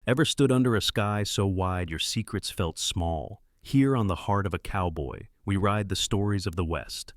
Ever stood under a sky so wide your secrets felt small? Here on the heart of a cowboy, we ride the stories of the West.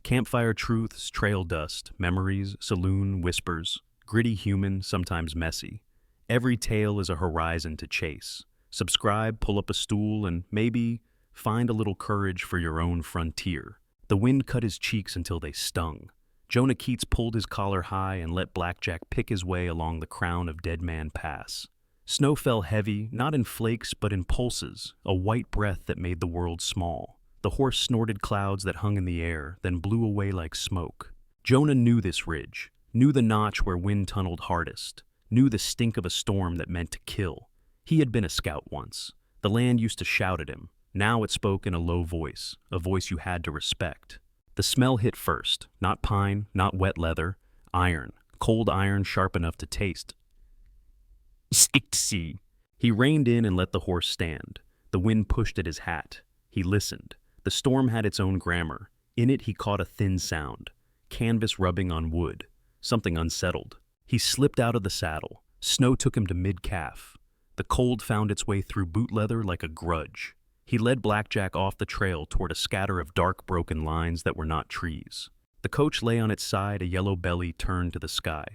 Campfire truths, trail dust, memories, saloon whispers, gritty human, sometimes messy. Every tale is a horizon to chase. Subscribe, pull up a stool, and maybe find a little courage for your own frontier. The wind cut his cheeks until they stung. Jonah Keats pulled his collar high and let Blackjack pick his way along the crown of Dead Man Pass. Snow fell heavy, not in flakes but in pulses, a white breath that made the world small. The horse snorted clouds that hung in the air, then blew away like smoke. Jonah knew this ridge, knew the notch where wind tunneled hardest, knew the stink of a storm that meant to kill. He had been a scout once. The land used to shout at him. Now it spoke in a low voice, a voice you had to respect. The smell hit first, not pine, not wet leather, iron, cold iron sharp enough to taste. See. He reined in and let the horse stand. The wind pushed at his hat. He listened. The storm had its own grammar. In it he caught a thin sound, canvas rubbing on wood, something unsettled. He slipped out of the saddle. Snow took him to mid-calf. The cold found its way through boot leather like a grudge. He led Blackjack off the trail toward a scatter of dark broken lines that were not trees. The coach lay on its side, a yellow belly turned to the sky.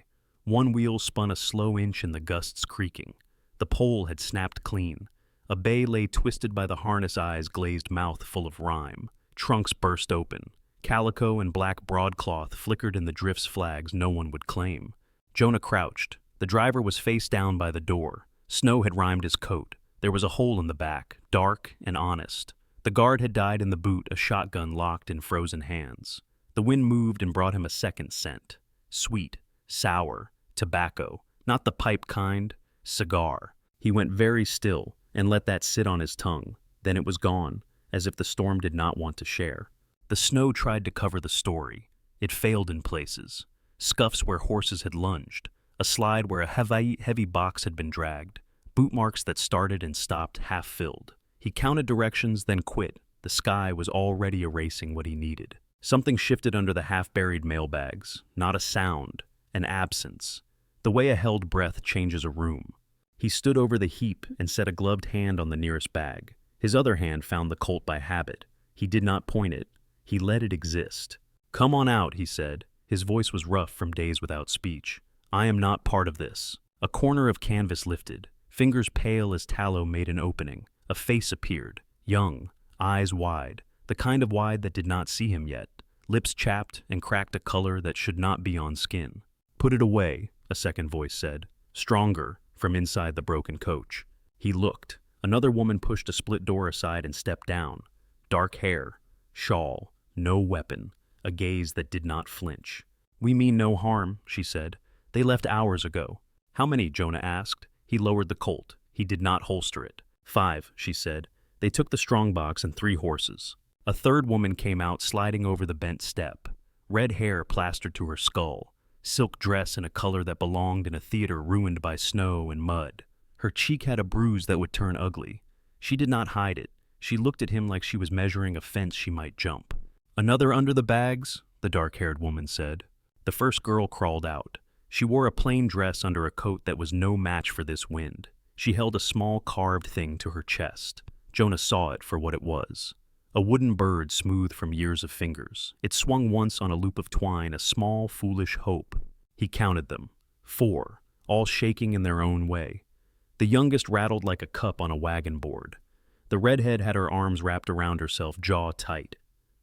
One wheel spun a slow inch in the gusts creaking. The pole had snapped clean. A bay lay twisted by the harness eye's glazed mouth full of rime. Trunks burst open. Calico and black broadcloth flickered in the drift's flags no one would claim. Jonah crouched. The driver was face down by the door. Snow had rimed his coat. There was a hole in the back, dark and honest. The guard had died in the boot, a shotgun locked in frozen hands. The wind moved and brought him a second scent. Sweet, sour, tobacco. Not the pipe kind, cigar. He went very still and let that sit on his tongue. Then it was gone, as if the storm did not want to share. The snow tried to cover the story. It failed in places. Scuffs where horses had lunged. A slide where a heavy box had been dragged. Boot marks that started and stopped half-filled. He counted directions, then quit. The sky was already erasing what he needed. Something shifted under the half-buried mailbags. Not a sound, an absence. The way a held breath changes a room. He stood over the heap and set a gloved hand on the nearest bag. His other hand found the Colt by habit. He did not point it. He let it exist. "Come on out," he said. His voice was rough from days without speech. "I am not part of this." A corner of canvas lifted. Fingers pale as tallow made an opening. A face appeared, young, eyes wide, the kind of wide that did not see him yet, lips chapped and cracked a color that should not be on skin. "Put it away," a second voice said, stronger, from inside the broken coach. He looked. Another woman pushed a split door aside and stepped down. Dark hair, shawl, no weapon, a gaze that did not flinch. "We mean no harm," she said. "They left hours ago." "How many?" Jonah asked. He lowered the Colt. He did not holster it. "5," she said. They took the strongbox and 3 horses. A third woman came out sliding over the bent step. Red hair plastered to her skull. Silk dress in a color that belonged in a theater ruined by snow and mud. Her cheek had a bruise that would turn ugly. She did not hide it. She looked at him like she was measuring a fence she might jump. "Another under the bags?" the dark-haired woman said. The first girl crawled out. She wore a plain dress under a coat that was no match for this wind. She held a small carved thing to her chest. Jonah saw it for what it was. A wooden bird smooth from years of fingers. It swung once on a loop of twine, a small, foolish hope. He counted them. 4, all shaking in their own way. The youngest rattled like a cup on a wagon board. The redhead had her arms wrapped around herself, jaw tight.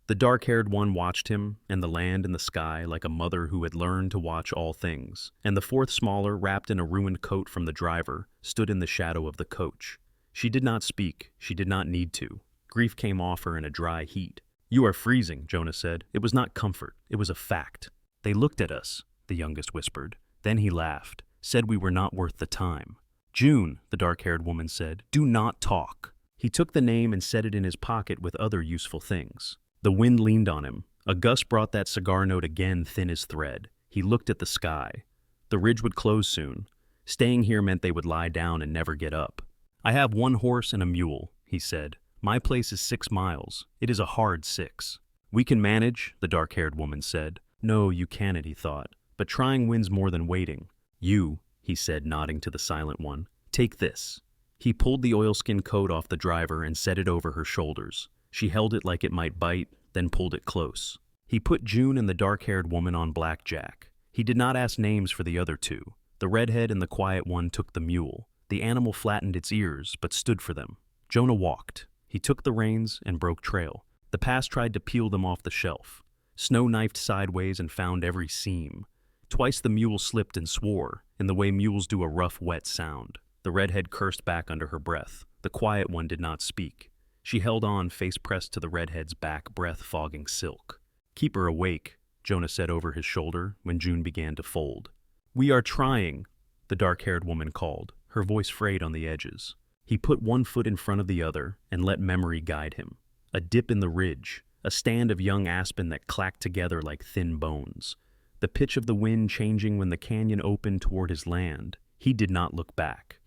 The dark-haired one watched him and the land and the sky like a mother who had learned to watch all things. And the fourth, smaller, wrapped in a ruined coat from the driver, stood in the shadow of the coach. She did not speak. She did not need to. Grief came off her in a dry heat. "You are freezing," Jonah said. It was not comfort. It was a fact. "They looked at us," the youngest whispered. Then he laughed, said we were not worth the time. "June," the dark-haired woman said, "do not talk." He took the name and set it in his pocket with other useful things. The wind leaned on him. A gust brought that cigar note again thin as thread. He looked at the sky. The ridge would close soon. Staying here meant they would lie down and never get up. "I have 1 horse and a mule," he said. "My place is 6 miles. It is a hard 6. "We can manage," the dark-haired woman said. "No, you cannot," he thought. "But trying wins more than waiting." "You," he said, nodding to the silent one. Take this." He pulled the oilskin coat off the driver and set it over her shoulders. She held it like it might bite, then pulled it close. He put June and the dark-haired woman on blackjack. He did not ask names for the other two. The redhead and the quiet one took the mule. The animal flattened its ears, but stood for them. Jonah walked. He took the reins and broke trail. The past tried to peel them off the shelf. Snow knifed sideways and found every seam. Twice the mule slipped and swore, in the way mules do a rough, wet sound. The redhead cursed back under her breath. The quiet one did not speak. She held on, face pressed to the redhead's back, breath fogging silk. "Keep her awake," Jonah said over his shoulder when June began to fold. "We are trying," the dark-haired woman called, her voice frayed on the edges. He put one foot in front of the other and let memory guide him. A dip in the ridge, a stand of young aspen that clacked together like thin bones. The pitch of the wind changing when the canyon opened toward his land. He did not look back.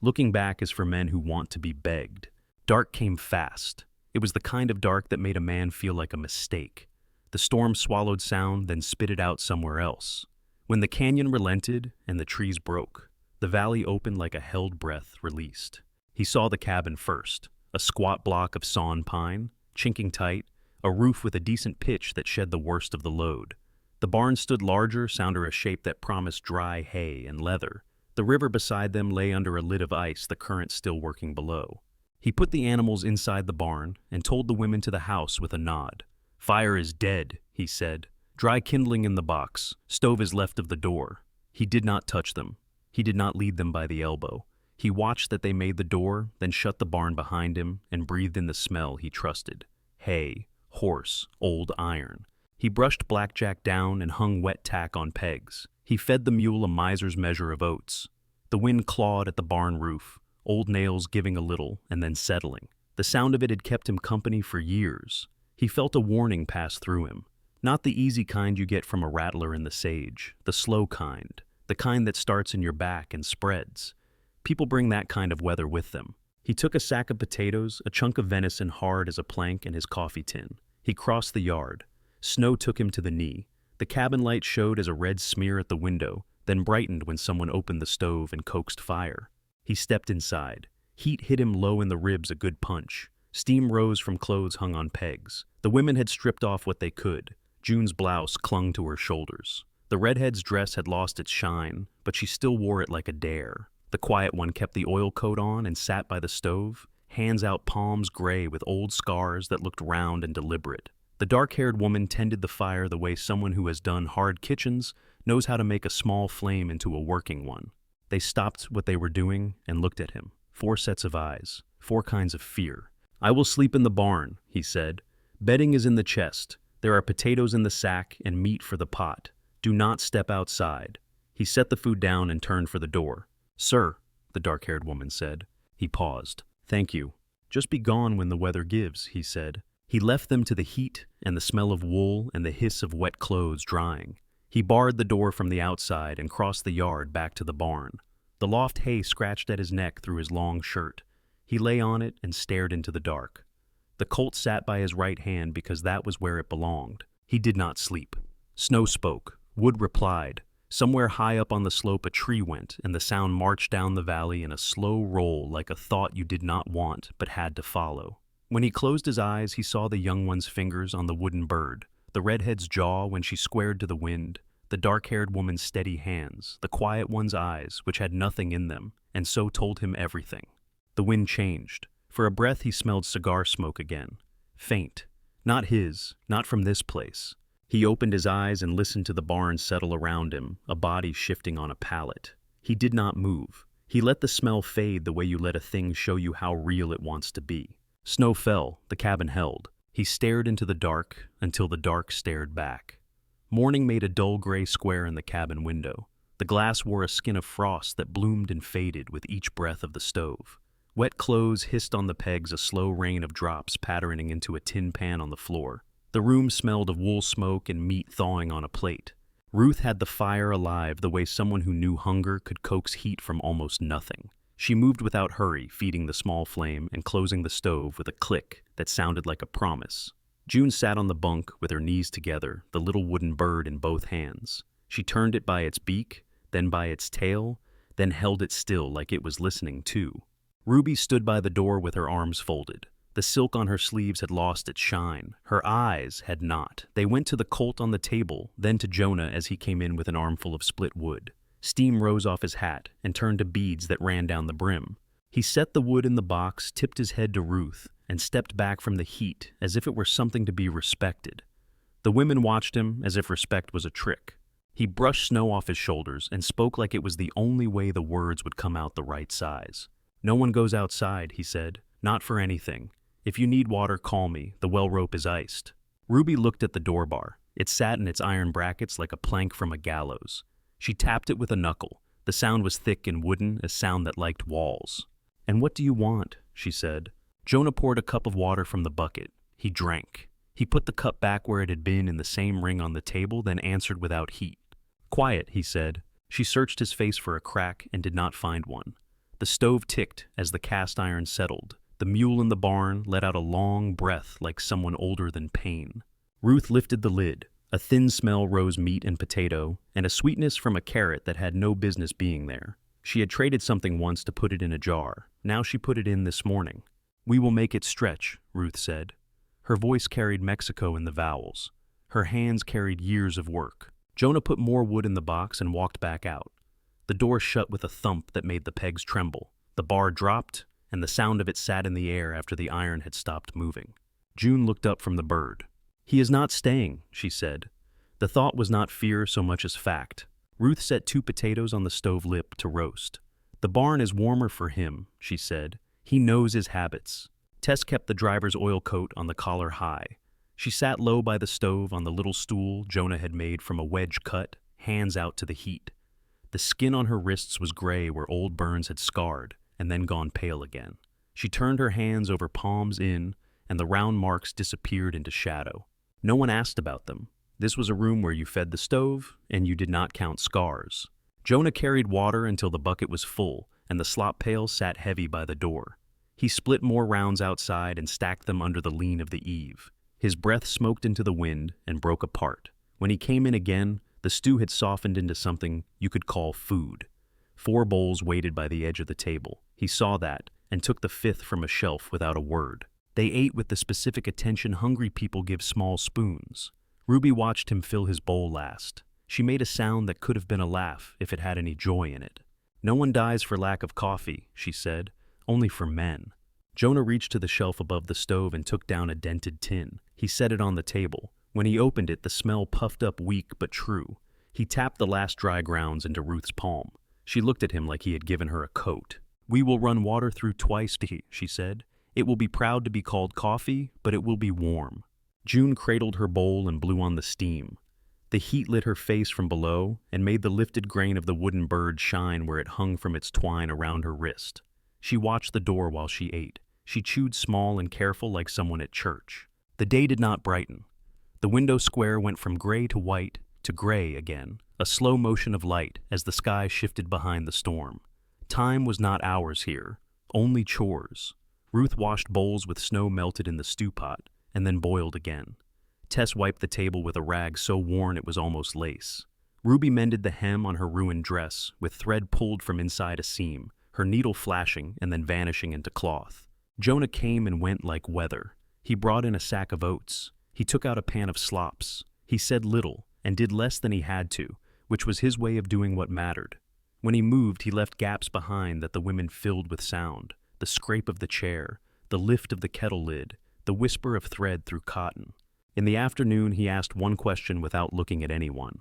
Looking back is for men who want to be begged. Dark came fast. It was the kind of dark that made a man feel like a mistake. The storm swallowed sound, then spit it out somewhere else. When the canyon relented and the trees broke, the valley opened like a held breath released. He saw the cabin first, a squat block of sawn pine, chinking tight, a roof with a decent pitch that shed the worst of the load. The barn stood larger, sounder a shape that promised dry hay and leather. The river beside them lay under a lid of ice, the current still working below. He put the animals inside the barn and told the women to the house with a nod. "Fire is dead," he said. "Dry kindling in the box. Stove is left of the door." He did not touch them. He did not lead them by the elbow. He watched that they made the door, then shut the barn behind him and breathed in the smell he trusted. Hay, horse, old iron. He brushed blackjack down and hung wet tack on pegs. He fed the mule a miser's measure of oats. The wind clawed at the barn roof, old nails giving a little and then settling. The sound of it had kept him company for years. He felt a warning pass through him. Not the easy kind you get from a rattler in the sage, the slow kind, the kind that starts in your back and spreads. People bring that kind of weather with them. He took a sack of potatoes, a chunk of venison hard as a plank, and his coffee tin. He crossed the yard. Snow took him to the knee. The cabin light showed as a red smear at the window, then brightened when someone opened the stove and coaxed fire. He stepped inside. Heat hit him low in the ribs, a good punch. Steam rose from clothes hung on pegs. The women had stripped off what they could. June's blouse clung to her shoulders. The redhead's dress had lost its shine, but she still wore it like a dare. The quiet one kept the oil coat on and sat by the stove, hands out, palms gray with old scars that looked round and deliberate. The dark-haired woman tended the fire the way someone who has done hard kitchens knows how to make a small flame into a working one. They stopped what they were doing and looked at him. 4 sets of eyes, 4 kinds of fear. "I will sleep in the barn," he said. "Bedding is in the chest. There are potatoes in the sack and meat for the pot. Do not step outside." He set the food down and turned for the door. "Sir," the dark-haired woman said. He paused. "Thank you. Just be gone when the weather gives," he said. He left them to the heat and the smell of wool and the hiss of wet clothes drying. He barred the door from the outside and crossed the yard back to the barn. The loft hay scratched at his neck through his long shirt. He lay on it and stared into the dark. The colt sat by his right hand because that was where it belonged. He did not sleep. Snow spoke. Wood replied. Somewhere high up on the slope a tree went, and the sound marched down the valley in a slow roll like a thought you did not want but had to follow. When he closed his eyes, he saw the young one's fingers on the wooden bird, the redhead's jaw when she squared to the wind, the dark-haired woman's steady hands, the quiet one's eyes, which had nothing in them, and so told him everything. The wind changed. For a breath he smelled cigar smoke again. Faint. Not his, not from this place. He opened his eyes and listened to the barn settle around him, a body shifting on a pallet. He did not move. He let the smell fade the way you let a thing show you how real it wants to be. Snow fell, the cabin held. He stared into the dark until the dark stared back. Morning made a dull gray square in the cabin window. The glass wore a skin of frost that bloomed and faded with each breath of the stove. Wet clothes hissed on the pegs, a slow rain of drops patterning into a tin pan on the floor. The room smelled of wool smoke and meat thawing on a plate. Ruth had the fire alive the way someone who knew hunger could coax heat from almost nothing. She moved without hurry, feeding the small flame and closing the stove with a click that sounded like a promise. June sat on the bunk with her knees together, the little wooden bird in both hands. She turned it by its beak, then by its tail, then held it still like it was listening too. Ruby stood by the door with her arms folded. The silk on her sleeves had lost its shine. Her eyes had not. They went to the colt on the table, then to Jonah as he came in with an armful of split wood. Steam rose off his hat and turned to beads that ran down the brim. He set the wood in the box, tipped his head to Ruth, and stepped back from the heat as if it were something to be respected. The women watched him as if respect was a trick. He brushed snow off his shoulders and spoke like it was the only way the words would come out the right size. "No one goes outside," he said. "Not for anything. If you need water, call me. The well rope is iced." Ruby looked at the door bar. It sat in its iron brackets like a plank from a gallows. She tapped it with a knuckle. The sound was thick and wooden, a sound that liked walls. "And what do you want?" she said. Jonah poured a cup of water from the bucket. He drank. He put the cup back where it had been in the same ring on the table, then answered without heat. "Quiet," he said. She searched his face for a crack and did not find one. The stove ticked as the cast iron settled. The mule in the barn let out a long breath like someone older than pain. Ruth lifted the lid. A thin smell rose meat and potato, and a sweetness from a carrot that had no business being there. She had traded something once to put it in a jar. Now she put it in this morning. "We will make it stretch," Ruth said. Her voice carried Mexico in the vowels. Her hands carried years of work. Jonah put more wood in the box and walked back out. The door shut with a thump that made the pegs tremble. The bar dropped, and the sound of it sat in the air after the iron had stopped moving. June looked up from the bird. "He is not staying," she said. The thought was not fear so much as fact. Ruth set 2 potatoes on the stove lip to roast. "The barn is warmer for him," she said. "He knows his habits." Tess kept the driver's oil coat on the collar high. She sat low by the stove on the little stool Jonah had made from a wedge cut, hands out to the heat. The skin on her wrists was gray where old burns had scarred and then gone pale again. She turned her hands over palms in, and the round marks disappeared into shadow. No one asked about them. This was a room where you fed the stove, and you did not count scars. Jonah carried water until the bucket was full, and the slop pail sat heavy by the door. He split more rounds outside and stacked them under the lean of the eave. His breath smoked into the wind and broke apart. When he came in again, the stew had softened into something you could call food. 4 bowls waited by the edge of the table. He saw that and took the 5th from a shelf without a word. They ate with the specific attention hungry people give small spoons. Ruby watched him fill his bowl last. She made a sound that could have been a laugh if it had any joy in it. "No one dies for lack of coffee," she said. "Only for men." Jonah reached to the shelf above the stove and took down a dented tin. He set it on the table. When he opened it, the smell puffed up weak but true. He tapped the last dry grounds into Ruth's palm. She looked at him like he had given her a coat. "We will run water through twice," she said. "It will be proud to be called coffee, but it will be warm." June cradled her bowl and blew on the steam. The heat lit her face from below and made the lifted grain of the wooden bird shine where it hung from its twine around her wrist. She watched the door while she ate. She chewed small and careful like someone at church. The day did not brighten. The window square went from gray to white to gray again, a slow motion of light as the sky shifted behind the storm. Time was not ours here, only chores. Ruth washed bowls with snow melted in the stew pot and then boiled again. Tess wiped the table with a rag so worn it was almost lace. Ruby mended the hem on her ruined dress with thread pulled from inside a seam, her needle flashing and then vanishing into cloth. Jonah came and went like weather. He brought in a sack of oats. He took out a pan of slops. He said little and did less than he had to, which was his way of doing what mattered. When he moved, he left gaps behind that the women filled with sound, the scrape of the chair, the lift of the kettle lid, the whisper of thread through cotton. In the afternoon, he asked one question without looking at anyone.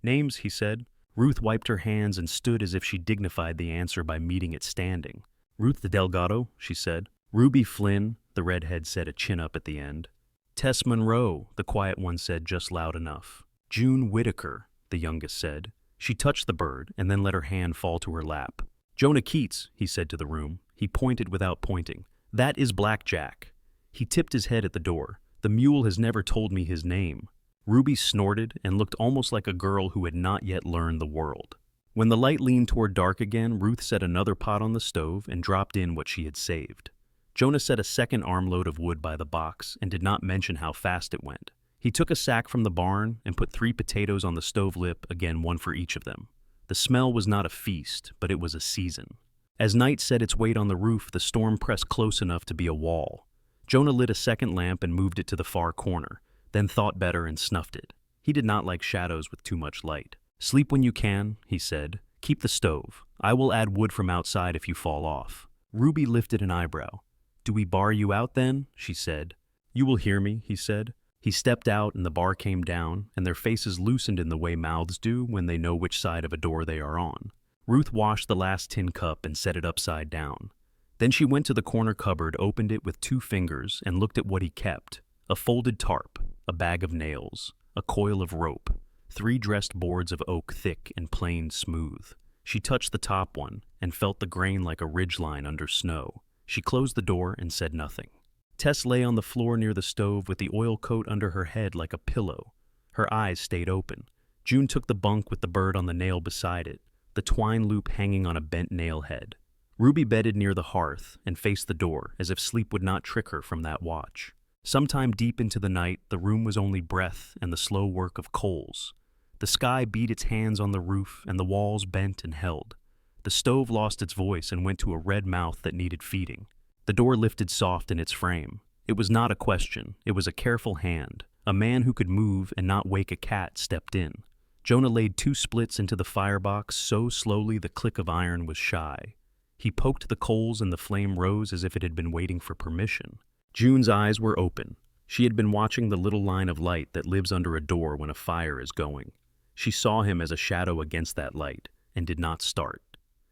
"Names," he said. Ruth wiped her hands and stood as if she dignified the answer by meeting it standing. "Ruth the Delgado," she said. "Ruby Flynn," the redhead said, a chin up at the end. "Tess Monroe," the quiet one said just loud enough. "June Whitaker," the youngest said. She touched the bird and then let her hand fall to her lap. "Jonah Keats," he said to the room. He pointed without pointing. "That is Blackjack." He tipped his head at the door. "The mule has never told me his name." Ruby snorted and looked almost like a girl who had not yet learned the world. When the light leaned toward dark again, Ruth set another pot on the stove and dropped in what she had saved. Jonah set a second armload of wood by the box and did not mention how fast it went. He took a sack from the barn and put 3 potatoes on the stove lip, again one for each of them. The smell was not a feast, but it was a season. As night set its weight on the roof, the storm pressed close enough to be a wall. Jonah lit a second lamp and moved it to the far corner, then thought better and snuffed it. He did not like shadows with too much light. "Sleep when you can," he said. "Keep the stove. I will add wood from outside if you fall off." Ruby lifted an eyebrow. "Do we bar you out then?" she said. "You will hear me," he said. He stepped out and the bar came down, and their faces loosened in the way mouths do when they know which side of a door they are on. Ruth washed the last tin cup and set it upside down. Then she went to the corner cupboard, opened it with 2 fingers, and looked at what he kept. A folded tarp, a bag of nails, a coil of rope, 3 dressed boards of oak, thick and planed smooth. She touched the top one and felt the grain like a ridgeline under snow. She closed the door and said nothing. Tess lay on the floor near the stove with the oil coat under her head like a pillow. Her eyes stayed open. June took the bunk with the bird on the nail beside it, the twine loop hanging on a bent nail head. Ruby bedded near the hearth and faced the door as if sleep would not trick her from that watch. Sometime deep into the night, the room was only breath and the slow work of coals. The sky beat its hands on the roof and the walls bent and held. The stove lost its voice and went to a red mouth that needed feeding. The door lifted soft in its frame. It was not a question, it was a careful hand. A man who could move and not wake a cat stepped in. Jonah laid 2 splits into the firebox so slowly the click of iron was shy. He poked the coals and the flame rose as if it had been waiting for permission. June's eyes were open. She had been watching the little line of light that lives under a door when a fire is going. She saw him as a shadow against that light and did not start.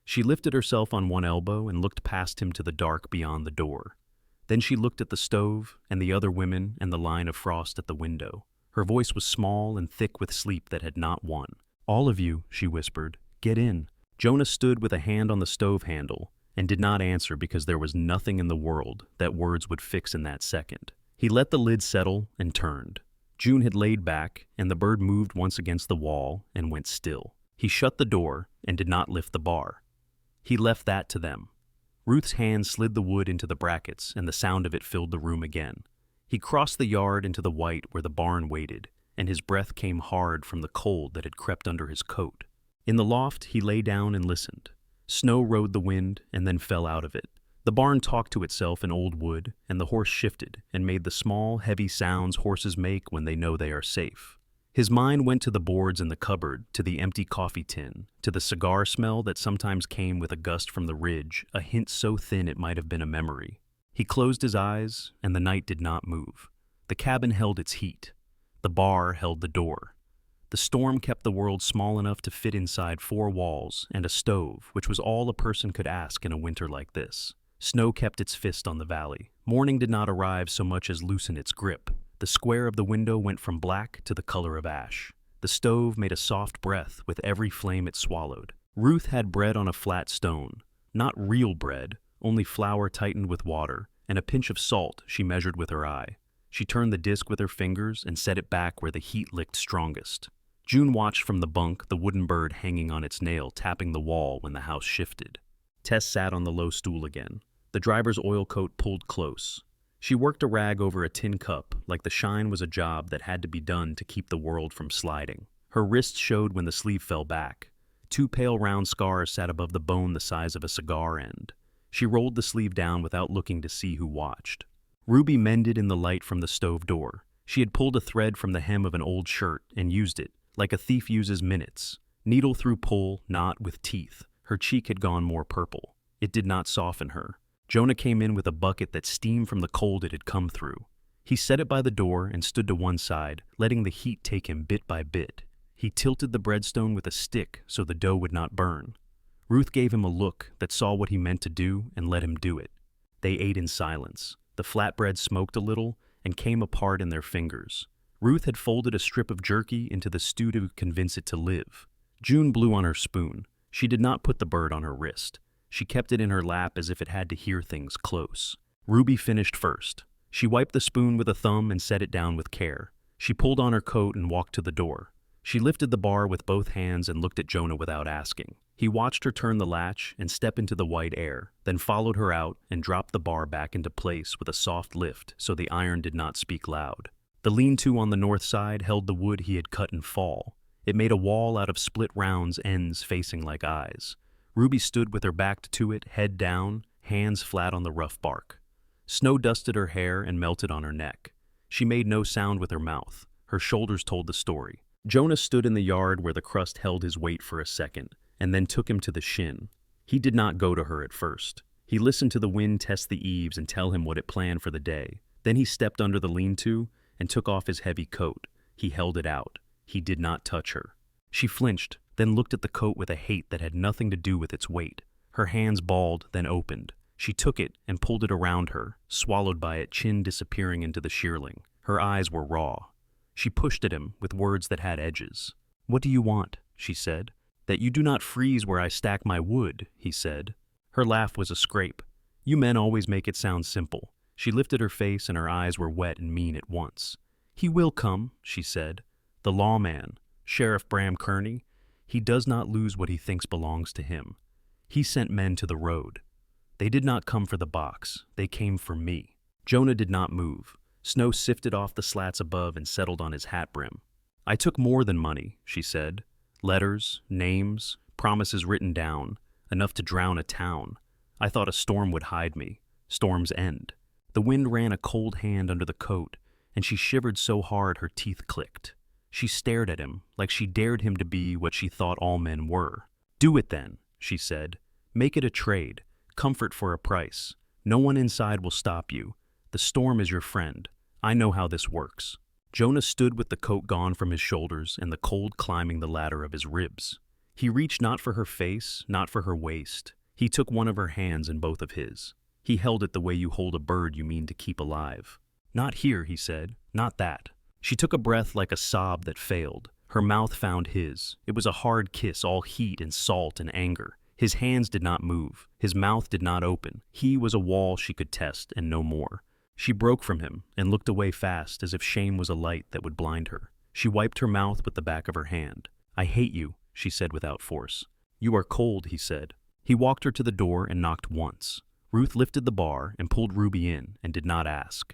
She lifted herself on one elbow and looked past him to the dark beyond the door. Then she looked at the stove and the other women and the line of frost at the window. Her voice was small and thick with sleep that had not won. "All of you," she whispered, "get in." Jonah stood with a hand on the stove handle and did not answer because there was nothing in the world that words would fix in that second. He let the lid settle and turned. June had laid back, and the bird moved once against the wall and went still. He shut the door and did not lift the bar. He left that to them. Ruth's hand slid the wood into the brackets, and the sound of it filled the room again. He crossed the yard into the white where the barn waited, and his breath came hard from the cold that had crept under his coat. In the loft, he lay down and listened. Snow rode the wind and then fell out of it. The barn talked to itself in old wood, and the horse shifted and made the small, heavy sounds horses make when they know they are safe. His mind went to the boards in the cupboard, to the empty coffee tin, to the cigar smell that sometimes came with a gust from the ridge, a hint so thin it might have been a memory. He closed his eyes, and the night did not move. The cabin held its heat. The bar held the door. The storm kept the world small enough to fit inside 4 walls and a stove, which was all a person could ask in a winter like this. Snow kept its fist on the valley. Morning did not arrive so much as loosen its grip. The square of the window went from black to the color of ash. The stove made a soft breath with every flame it swallowed. Ruth had bread on a flat stone. Not real bread, only flour tightened with water, and a pinch of salt she measured with her eye. She turned the disc with her fingers and set it back where the heat licked strongest. June watched from the bunk, the wooden bird hanging on its nail, tapping the wall when the house shifted. Tess sat on the low stool again. The driver's oil coat pulled close. She worked a rag over a tin cup, like the shine was a job that had to be done to keep the world from sliding. Her wrists showed when the sleeve fell back. 2 pale round scars sat above the bone the size of a cigar end. She rolled the sleeve down without looking to see who watched. Ruby mended in the light from the stove door. She had pulled a thread from the hem of an old shirt and used it, like a thief uses minutes. Needle through pull, not with teeth. Her cheek had gone more purple. It did not soften her. Jonah came in with a bucket that steamed from the cold it had come through. He set it by the door and stood to one side, letting the heat take him bit by bit. He tilted the breadstone with a stick so the dough would not burn. Ruth gave him a look that saw what he meant to do and let him do it. They ate in silence. The flatbread smoked a little and came apart in their fingers. Ruth had folded a strip of jerky into the stew to convince it to live. June blew on her spoon. She did not put the bird on her wrist. She kept it in her lap as if it had to hear things close. Ruby finished first. She wiped the spoon with a thumb and set it down with care. She pulled on her coat and walked to the door. She lifted the bar with both hands and looked at Jonah without asking. He watched her turn the latch and step into the white air, then followed her out and dropped the bar back into place with a soft lift so the iron did not speak loud. The lean-to on the north side held the wood he had cut in fall. It made a wall out of split rounds, ends facing like eyes. Ruby stood with her back to it, head down, hands flat on the rough bark. Snow dusted her hair and melted on her neck. She made no sound with her mouth. Her shoulders told the story. Jonah stood in the yard where the crust held his weight for a second, and then took him to the shin. He did not go to her at first. He listened to the wind test the eaves and tell him what it planned for the day. Then he stepped under the lean-to and took off his heavy coat. He held it out. He did not touch her. She flinched, then looked at the coat with a hate that had nothing to do with its weight. Her hands balled, then opened. She took it and pulled it around her, swallowed by it, chin disappearing into the shearling. Her eyes were raw. She pushed at him with words that had edges. "What do you want?" she said. "That you do not freeze where I stack my wood," he said. Her laugh was a scrape. "You men always make it sound simple." She lifted her face and her eyes were wet and mean at once. "He will come," she said. "The lawman, Sheriff Bram Kearney, he does not lose what he thinks belongs to him. He sent men to the road. They did not come for the box. They came for me." Jonah did not move. Snow sifted off the slats above and settled on his hat brim. "I took more than money," she said. "Letters, names, promises written down, enough to drown a town. I thought a storm would hide me. Storms end." The wind ran a cold hand under the coat, and she shivered so hard her teeth clicked. She stared at him, like she dared him to be what she thought all men were. "Do it then," she said. "Make it a trade. Comfort for a price. No one inside will stop you. The storm is your friend. I know how this works." Jonah stood with the coat gone from his shoulders and the cold climbing the ladder of his ribs. He reached not for her face, not for her waist. He took one of her hands in both of his. He held it the way you hold a bird you mean to keep alive. "Not here," he said. "Not that." She took a breath like a sob that failed. Her mouth found his. It was a hard kiss, all heat and salt and anger. His hands did not move. His mouth did not open. He was a wall she could test, and no more. She broke from him and looked away fast, as if shame was a light that would blind her. She wiped her mouth with the back of her hand. "I hate you," she said without force. "You are cold," he said. He walked her to the door and knocked once. Ruth lifted the bar and pulled Ruby in and did not ask.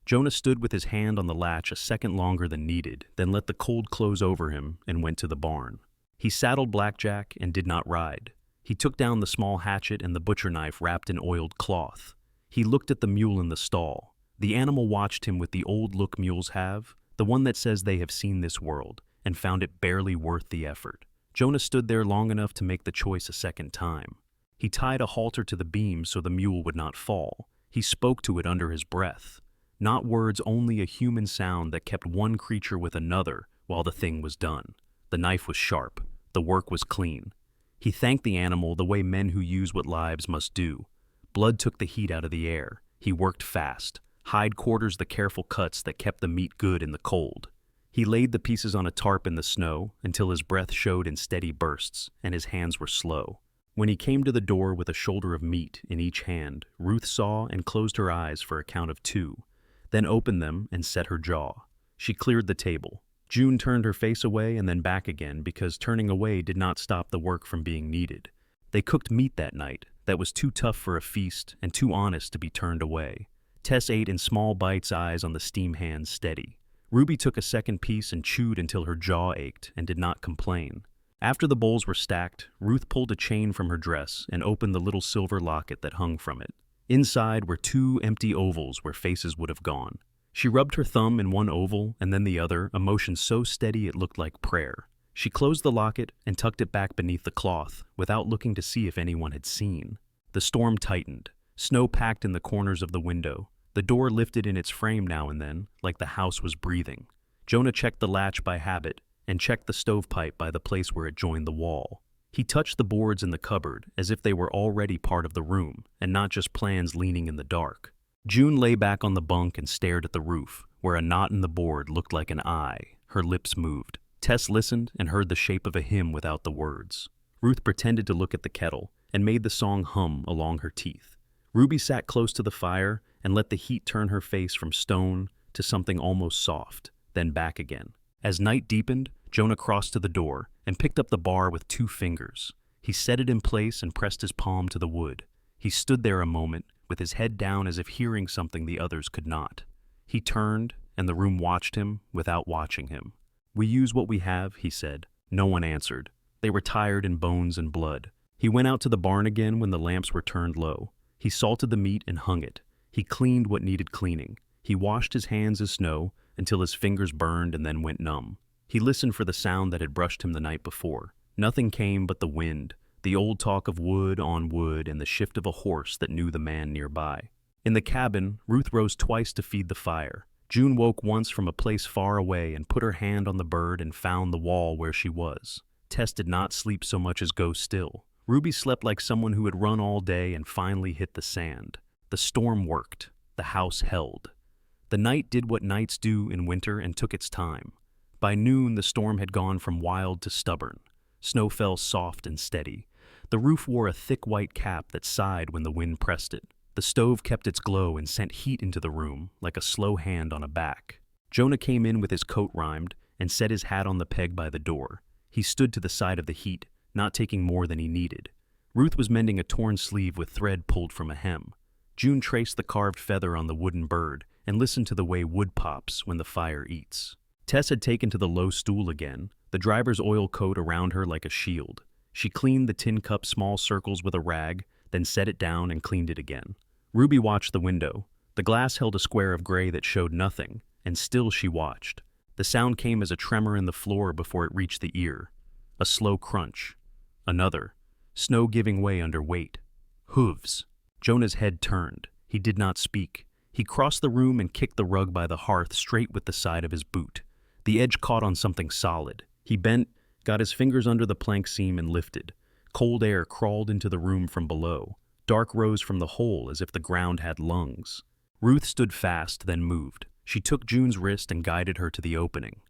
Jonah stood with his hand on the latch a second longer than needed, then let the cold close over him and went to the barn. He saddled Blackjack and did not ride. He took down the small hatchet and the butcher knife wrapped in oiled cloth. He looked at the mule in the stall. The animal watched him with the old look mules have, the one that says they have seen this world, and found it barely worth the effort. Jonah stood there long enough to make the choice a second time. He tied a halter to the beam so the mule would not fall. He spoke to it under his breath. Not words, only a human sound that kept one creature with another while the thing was done. The knife was sharp. The work was clean. He thanked the animal the way men who use what lives must do. Blood took the heat out of the air. He worked fast. Hide quarters the careful cuts that kept the meat good in the cold. He laid the pieces on a tarp in the snow until his breath showed in steady bursts and his hands were slow. When he came to the door with a shoulder of meat in each hand, Ruth saw and closed her eyes for a count of 2, then opened them and set her jaw. She cleared the table. June turned her face away and then back again because turning away did not stop the work from being needed. They cooked meat that night that was too tough for a feast and too honest to be turned away. Tess ate in small bites, eyes on the steam hands steady. Ruby took a second piece and chewed until her jaw ached and did not complain. After the bowls were stacked, Ruth pulled a chain from her dress and opened the little silver locket that hung from it. Inside were 2 empty ovals where faces would have gone. She rubbed her thumb in one oval and then the other, a motion so steady it looked like prayer. She closed the locket and tucked it back beneath the cloth without looking to see if anyone had seen. The storm tightened. Snow packed in the corners of the window. The door lifted in its frame now and then, like the house was breathing. Jonah checked the latch by habit and checked the stovepipe by the place where it joined the wall. He touched the boards in the cupboard as if they were already part of the room and not just plans leaning in the dark. June lay back on the bunk and stared at the roof, where a knot in the board looked like an eye. Her lips moved. Tess listened and heard the shape of a hymn without the words. Ruth pretended to look at the kettle and made the song hum along her teeth. Ruby sat close to the fire and let the heat turn her face from stone to something almost soft, then back again. As night deepened, Jonah crossed to the door and picked up the bar with 2 fingers. He set it in place and pressed his palm to the wood. He stood there a moment, with his head down as if hearing something the others could not. He turned, and the room watched him without watching him. "We use what we have," he said. No one answered. They were tired in bones and blood. He went out to the barn again when the lamps were turned low. He salted the meat and hung it. He cleaned what needed cleaning. He washed his hands as snow until his fingers burned and then went numb. He listened for the sound that had brushed him the night before. Nothing came but the wind, the old talk of wood on wood, and the shift of a horse that knew the man nearby. In the cabin, Ruth rose twice to feed the fire. June woke once from a place far away and put her hand on the bird and found the wall where she was. Tess did not sleep so much as go still. Ruby slept like someone who had run all day and finally hit the sand. The storm worked. The house held. The night did what nights do in winter and took its time. By noon, the storm had gone from wild to stubborn. Snow fell soft and steady. The roof wore a thick white cap that sighed when the wind pressed it. The stove kept its glow and sent heat into the room like a slow hand on a back. Jonah came in with his coat rimed and set his hat on the peg by the door. He stood to the side of the heat, not taking more than he needed. Ruth was mending a torn sleeve with thread pulled from a hem. June traced the carved feather on the wooden bird and listened to the way wood pops when the fire eats. Tess had taken to the low stool again, the driver's oil coat around her like a shield. She cleaned the tin cup small circles with a rag, then set it down and cleaned it again. Ruby watched the window. The glass held a square of gray that showed nothing, and still she watched. The sound came as a tremor in the floor before it reached the ear. A slow crunch. Another. Snow giving way under weight. Hooves. Jonah's head turned. He did not speak. He crossed the room and kicked the rug by the hearth straight with the side of his boot. The edge caught on something solid. He bent, got his fingers under the plank seam and lifted. Cold air crawled into the room from below. Dark rose from the hole as if the ground had lungs. Ruth stood fast, then moved. She took June's wrist and guided her to the opening.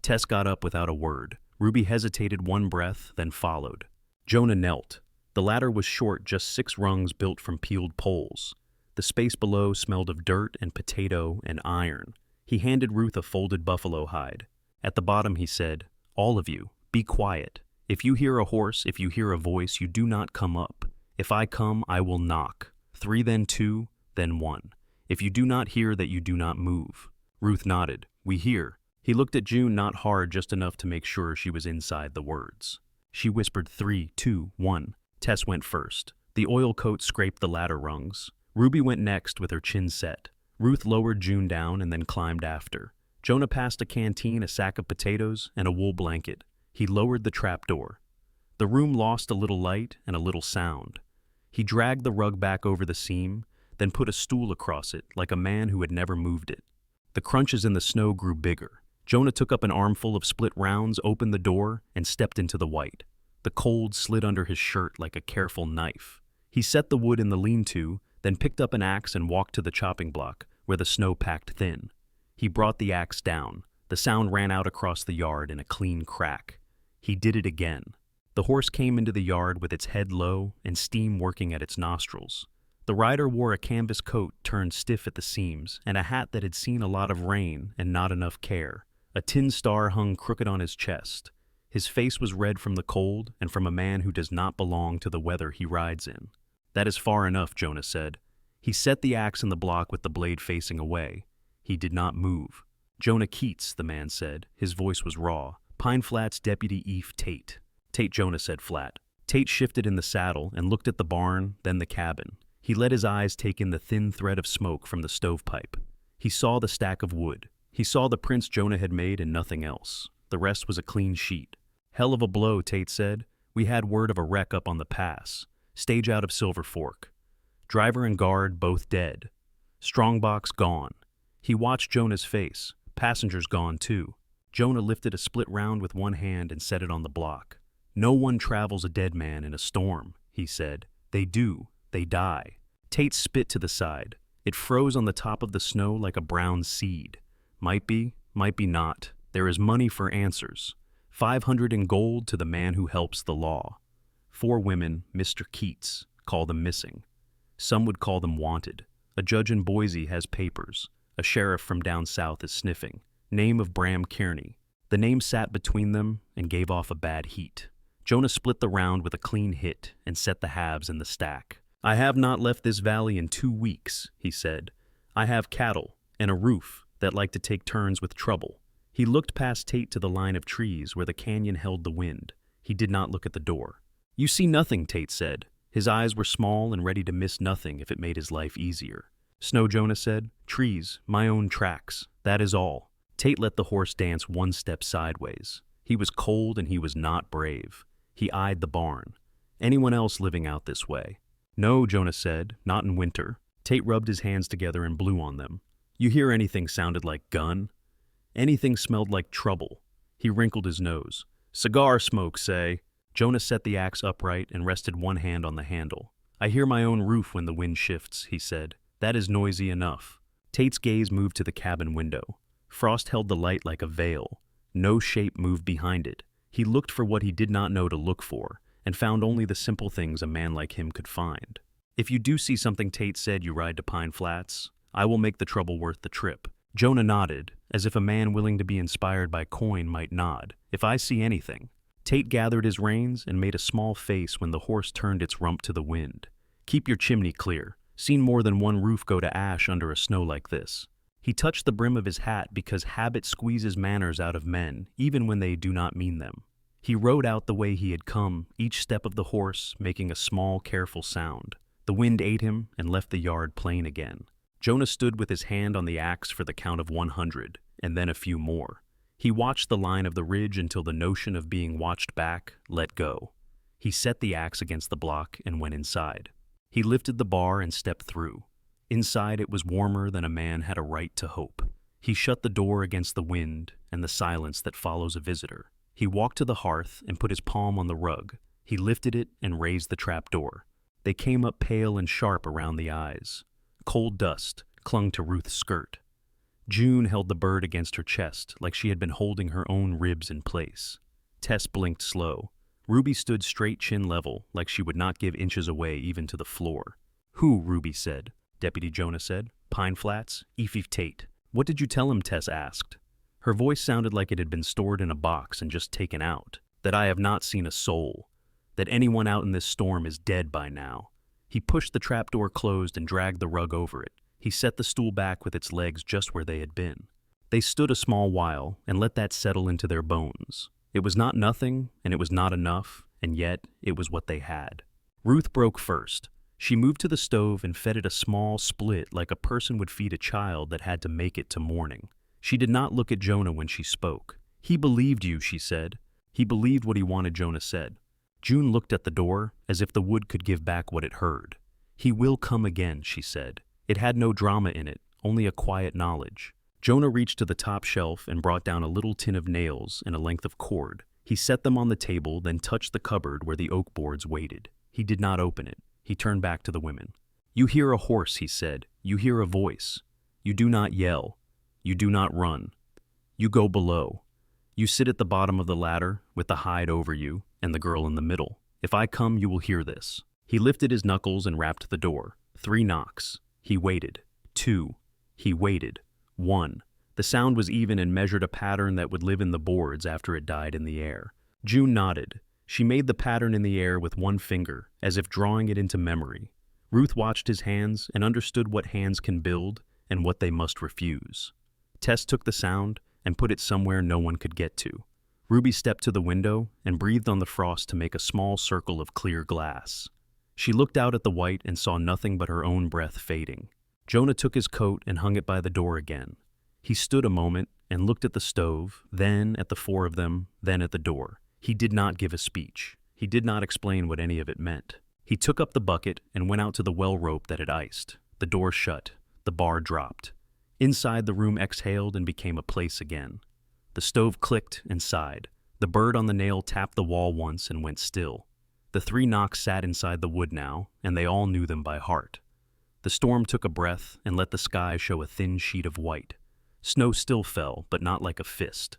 Tess got up without a word. Ruby hesitated one breath, then followed. Jonah knelt. The ladder was short, just 6 rungs built from peeled poles. The space below smelled of dirt and potato and iron. He handed Ruth a folded buffalo hide. At the bottom he said, "All of you, be quiet. If you hear a horse, if you hear a voice, you do not come up. If I come, I will knock. 3, then 2, then 1. If you do not hear that, you do not move." Ruth nodded. "We hear." He looked at June, not hard, just enough to make sure she was inside the words. She whispered 3, 2, 1. Tess went first. The oil coat scraped the ladder rungs. Ruby went next with her chin set. Ruth lowered June down and then climbed after. Jonah passed a canteen, a sack of potatoes, and a wool blanket. He lowered the trapdoor. The room lost a little light and a little sound. He dragged the rug back over the seam, then put a stool across it like a man who had never moved it. The crunches in the snow grew bigger. Jonah took up an armful of split rounds, opened the door, and stepped into the white. The cold slid under his shirt like a careful knife. He set the wood in the lean-to, then picked up an axe and walked to the chopping block, where the snow packed thin. He brought the axe down. The sound ran out across the yard in a clean crack. He did it again. The horse came into the yard with its head low and steam working at its nostrils. The rider wore a canvas coat turned stiff at the seams and a hat that had seen a lot of rain and not enough care. A tin star hung crooked on his chest. His face was red from the cold and from a man who does not belong to the weather he rides in. "That is far enough," Jonah said. He set the axe in the block with the blade facing away. He did not move. "Jonah Keats," the man said. His voice was raw. "Pine Flats Deputy Eve Tate." "Tate," Jonah said flat. Tate shifted in the saddle and looked at the barn, then the cabin. He let his eyes take in the thin thread of smoke from the stovepipe. He saw the stack of wood. He saw the prints Jonah had made and nothing else. The rest was a clean sheet. "Hell of a blow," Tate said. "We had word of a wreck up on the pass. Stage out of Silver Fork. Driver and guard both dead. Strongbox gone." He watched Jonah's face. Passengers gone too. Jonah lifted a split round with one hand and set it on the block. "No one travels a dead man in a storm," he said. "They do. They die." Tate spit to the side. It froze on the top of the snow like a brown seed. "Might be not. There is money for answers. 500 in gold to the man who helps the law. 4 women, Mr. Keats, call them missing. Some would call them wanted. A judge in Boise has papers. A sheriff from down south is sniffing. Name of Bram Kearney. The name sat between them and gave off a bad heat. Jonah split the round with a clean hit and set the halves in the stack. "I have not left this valley in 2 weeks, he said. "I have cattle and a roof that like to take turns with trouble." He looked past Tate to the line of trees where the canyon held the wind. He did not look at the door. "You see nothing," Tate said. His eyes were small and ready to miss nothing if it made his life easier. "Snow," Jonah said. "Trees, my own tracks. That is all." Tate let the horse dance one step sideways. He was cold and he was not brave. He eyed the barn. "Anyone else living out this way?" "No," Jonah said, "not in winter." Tate rubbed his hands together and blew on them. "You hear anything sounded like gun? Anything smelled like trouble?" He wrinkled his nose. "Cigar smoke, say." Jonah set the axe upright and rested one hand on the handle. "I hear my own roof when the wind shifts," he said. "That is noisy enough." Tate's gaze moved to the cabin window. Frost held the light like a veil. No shape moved behind it. He looked for what he did not know to look for, and found only the simple things a man like him could find. "If you do see something," Tate said, "you ride to Pine Flats. I will make the trouble worth the trip." Jonah nodded, as if a man willing to be inspired by coin might nod. "If I see anything." Tate gathered his reins and made a small face when the horse turned its rump to the wind. "Keep your chimney clear. Seen more than one roof go to ash under a snow like this." He touched the brim of his hat because habit squeezes manners out of men, even when they do not mean them. He rode out the way he had come, each step of the horse making a small, careful sound. The wind ate him and left the yard plain again. Jonah stood with his hand on the axe for the count of 100, and then a few more. He watched the line of the ridge until the notion of being watched back let go. He set the axe against the block and went inside. He lifted the bar and stepped through. Inside it was warmer than a man had a right to hope. He shut the door against the wind and the silence that follows a visitor. He walked to the hearth and put his palm on the rug. He lifted it and raised the trap door. They came up pale and sharp around the eyes. Cold dust clung to Ruth's skirt. June held the bird against her chest like she had been holding her own ribs in place. Tess blinked slow. Ruby stood straight chin level like she would not give inches away even to the floor. "Who?" Ruby said. Deputy Jonah said. "Pine Flats, Efi Tate." "What did you tell him?" Tess asked. Her voice sounded like it had been stored in a box and just taken out. "That I have not seen a soul. That anyone out in this storm is dead by now." He pushed the trapdoor closed and dragged the rug over it. He set the stool back with its legs just where they had been. They stood a small while and let that settle into their bones. It was not nothing, and it was not enough, and yet it was what they had. Ruth broke first. She moved to the stove and fed it a small split like a person would feed a child that had to make it to morning. She did not look at Jonah when she spoke. "He believed you," she said. He believed what he wanted, Jonah said. June looked at the door as if the wood could give back what it heard. "He will come again," she said. It had no drama in it, only a quiet knowledge. Jonah reached to the top shelf and brought down a little tin of nails and a length of cord. He set them on the table, then touched the cupboard where the oak boards waited. He did not open it. He turned back to the women. "You hear a horse," he said. "You hear a voice. You do not yell. You do not run. You go below. You sit at the bottom of the ladder with the hide over you and the girl in the middle. If I come, you will hear this." He lifted his knuckles and rapped the door. 3 knocks. He waited. 2. He waited. 1. The sound was even and measured a pattern that would live in the boards after it died in the air. June nodded. She made the pattern in the air with one finger, as if drawing it into memory. Ruth watched his hands and understood what hands can build and what they must refuse. Tess took the sound and put it somewhere no one could get to. Ruby stepped to the window and breathed on the frost to make a small circle of clear glass. She looked out at the white and saw nothing but her own breath fading. Jonah took his coat and hung it by the door again. He stood a moment and looked at the stove, then at the 4 of them, then at the door. He did not give a speech. He did not explain what any of it meant. He took up the bucket and went out to the well rope that had iced. The door shut. The bar dropped. Inside, the room exhaled and became a place again. The stove clicked and sighed. The bird on the nail tapped the wall once and went still. The 3 knocks sat inside the wood now, and they all knew them by heart. The storm took a breath and let the sky show a thin sheet of white. Snow still fell, but not like a fist.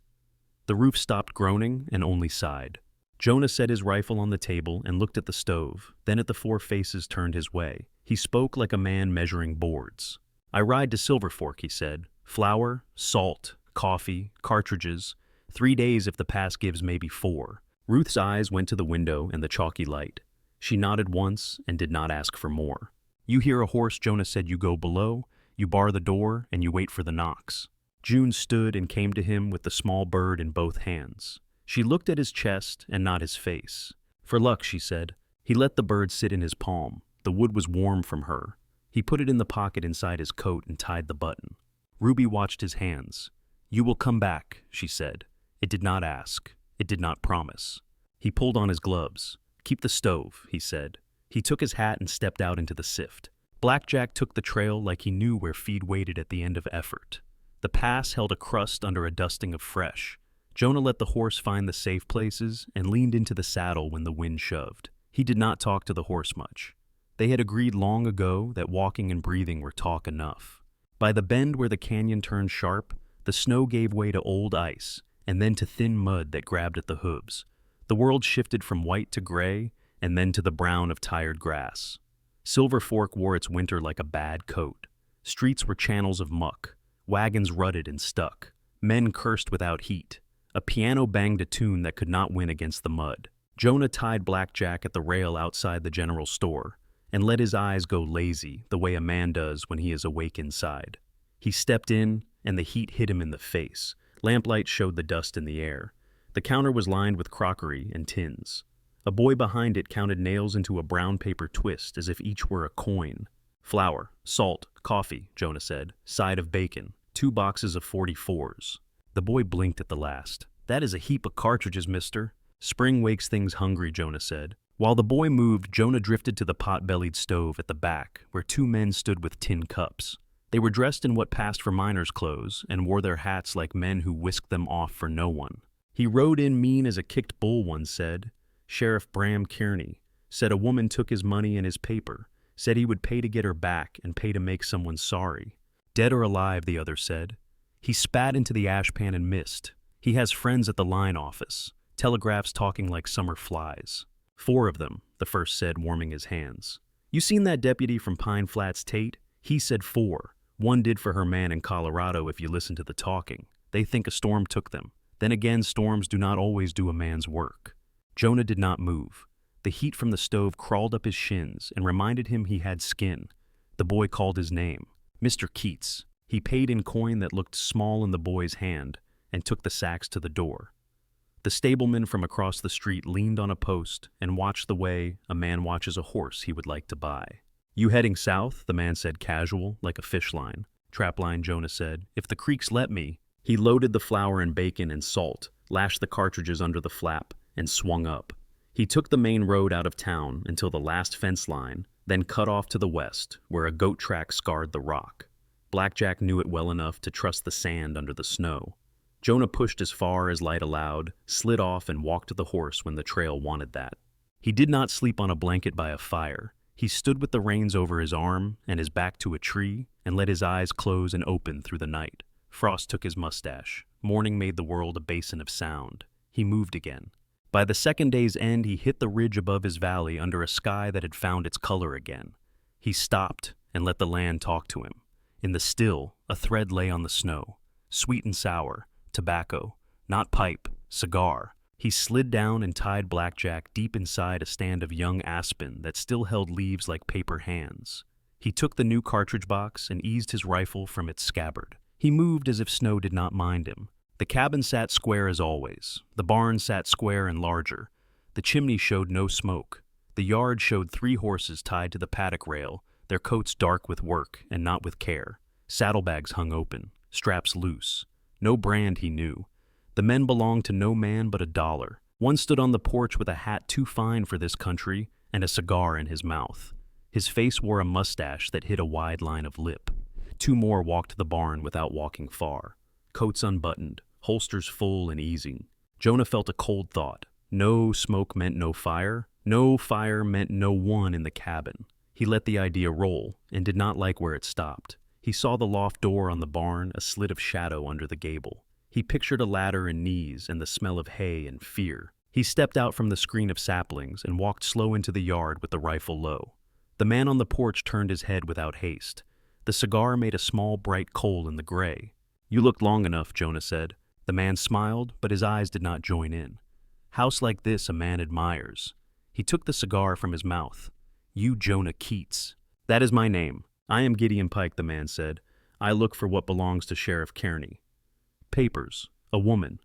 The roof stopped groaning and only sighed. Jonah set his rifle on the table and looked at the stove, then at the 4 faces turned his way. He spoke like a man measuring boards. "I ride to Silver Fork," he said. "Flour, salt, coffee, cartridges. 3 days if the pass gives maybe 4. Ruth's eyes went to the window and the chalky light. She nodded once and did not ask for more. "You hear a horse," Jonah said. "You go below, you bar the door, and you wait for the knocks." June stood and came to him with the small bird in both hands. She looked at his chest and not his face. "For luck," she said. He let the bird sit in his palm. The wood was warm from her. He put it in the pocket inside his coat and tied the button. Ruby watched his hands. "You will come back," she said. It did not ask. It did not promise. He pulled on his gloves. "Keep the stove," he said. He took his hat and stepped out into the sift. Blackjack took the trail like he knew where feed waited at the end of effort. The pass held a crust under a dusting of fresh. Jonah let the horse find the safe places and leaned into the saddle when the wind shoved. He did not talk to the horse much. They had agreed long ago that walking and breathing were talk enough. By the bend where the canyon turned sharp, the snow gave way to old ice and then to thin mud that grabbed at the hooves. The world shifted from white to gray and then to the brown of tired grass. Silver Fork wore its winter like a bad coat. Streets were channels of muck. Wagons rutted and stuck. Men cursed without heat. A piano banged a tune that could not win against the mud. Jonah tied Blackjack at the rail outside the general store and let his eyes go lazy the way a man does when he is awake inside. He stepped in, and the heat hit him in the face. Lamplight showed the dust in the air. The counter was lined with crockery and tins. A boy behind it counted nails into a brown paper twist as if each were a coin. "Flour, salt, coffee," Jonah said. "Side of bacon. 2 boxes of 44s. The boy blinked at the last. "That is a heap of cartridges, mister." "Spring wakes things hungry," Jonah said. While the boy moved, Jonah drifted to the pot-bellied stove at the back, where 2 men stood with tin cups. They were dressed in what passed for miners' clothes and wore their hats like men who whisked them off for no one. "He rode in mean as a kicked bull," one said. Sheriff Bram Kearney said a woman took his money and his paper, said he would pay to get her back and pay to make someone sorry. "Dead or alive," the other said. He spat into the ashpan and missed. He has friends at the line office, telegraphs talking like summer flies. 4 of them, the first said, warming his hands. "You seen that deputy from Pine Flats, Tate?" He said 4. "One did for her man in Colorado if you listen to the talking. They think a storm took them. Then again, storms do not always do a man's work." Jonah did not move. The heat from the stove crawled up his shins and reminded him he had skin. The boy called his name. "Mr. Keats." He paid in coin that looked small in the boy's hand and took the sacks to the door. The stableman from across the street leaned on a post and watched the way a man watches a horse he would like to buy. "You heading south?" the man said, casual, like a fish line. "Trapline," Jonah said. "If the creeks let me." He loaded the flour and bacon and salt, lashed the cartridges under the flap, and swung up. He took the main road out of town until the last fence line, then cut off to the west, where a goat track scarred the rock. Blackjack knew it well enough to trust the sand under the snow. Jonah pushed as far as light allowed, slid off, and walked to the horse when the trail wanted that. He did not sleep on a blanket by a fire. He stood with the reins over his arm and his back to a tree and let his eyes close and open through the night. Frost took his mustache. Morning made the world a basin of sound. He moved again. By the second day's end, he hit the ridge above his valley under a sky that had found its color again. He stopped and let the land talk to him. In the still, a thread lay on the snow. Sweet and sour, tobacco, not pipe, cigar. He slid down and tied Blackjack deep inside a stand of young aspen that still held leaves like paper hands. He took the new cartridge box and eased his rifle from its scabbard. He moved as if snow did not mind him. The cabin sat square as always. The barn sat square and larger. The chimney showed no smoke. The yard showed 3 horses tied to the paddock rail, their coats dark with work and not with care. Saddlebags hung open, straps loose. No brand he knew. The men belonged to no man but $1. One stood on the porch with a hat too fine for this country and a cigar in his mouth. His face wore a mustache that hid a wide line of lip. 2 more walked to the barn without walking far. Coats unbuttoned, holsters full and easing. Jonah felt a cold thought. No smoke meant no fire. No fire meant no one in the cabin. He let the idea roll and did not like where it stopped. He saw the loft door on the barn, a slit of shadow under the gable. He pictured a ladder and knees and the smell of hay and fear. He stepped out from the screen of saplings and walked slow into the yard with the rifle low. The man on the porch turned his head without haste. The cigar made a small bright coal in the gray. "You looked long enough," Jonah said. The man smiled, but his eyes did not join in. "House like this a man admires." He took the cigar from his mouth. "You Jonah Keats." "That is my name. I am Gideon Pike," the man said. "I look for what belongs to Sheriff Kearney." Papers. A woman.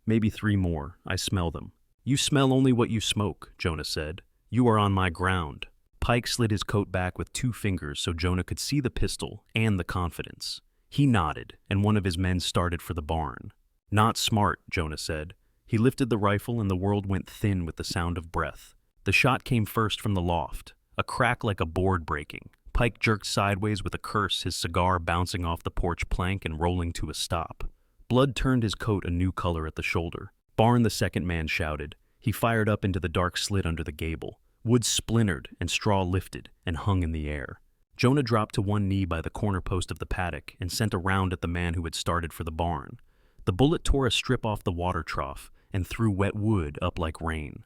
Maybe 3 more. I smell them. You smell only what you smoke, Jonah said. You are on my ground. Pike slid his coat back with 2 fingers so Jonah could see the pistol and the confidence. He nodded, and one of his men started for the barn. Not smart, Jonah said. He lifted the rifle and the world went thin with the sound of breath. The shot came first from the loft, a crack like a board breaking. Pike jerked sideways with a curse, his cigar bouncing off the porch plank and rolling to a stop. Blood turned his coat a new color at the shoulder. Barn, the second man shouted. He fired up into the dark slit under the gable. Wood splintered and straw lifted and hung in the air. Jonah dropped to one knee by the corner post of the paddock and sent a round at the man who had started for the barn. The bullet tore a strip off the water trough and threw wet wood up like rain.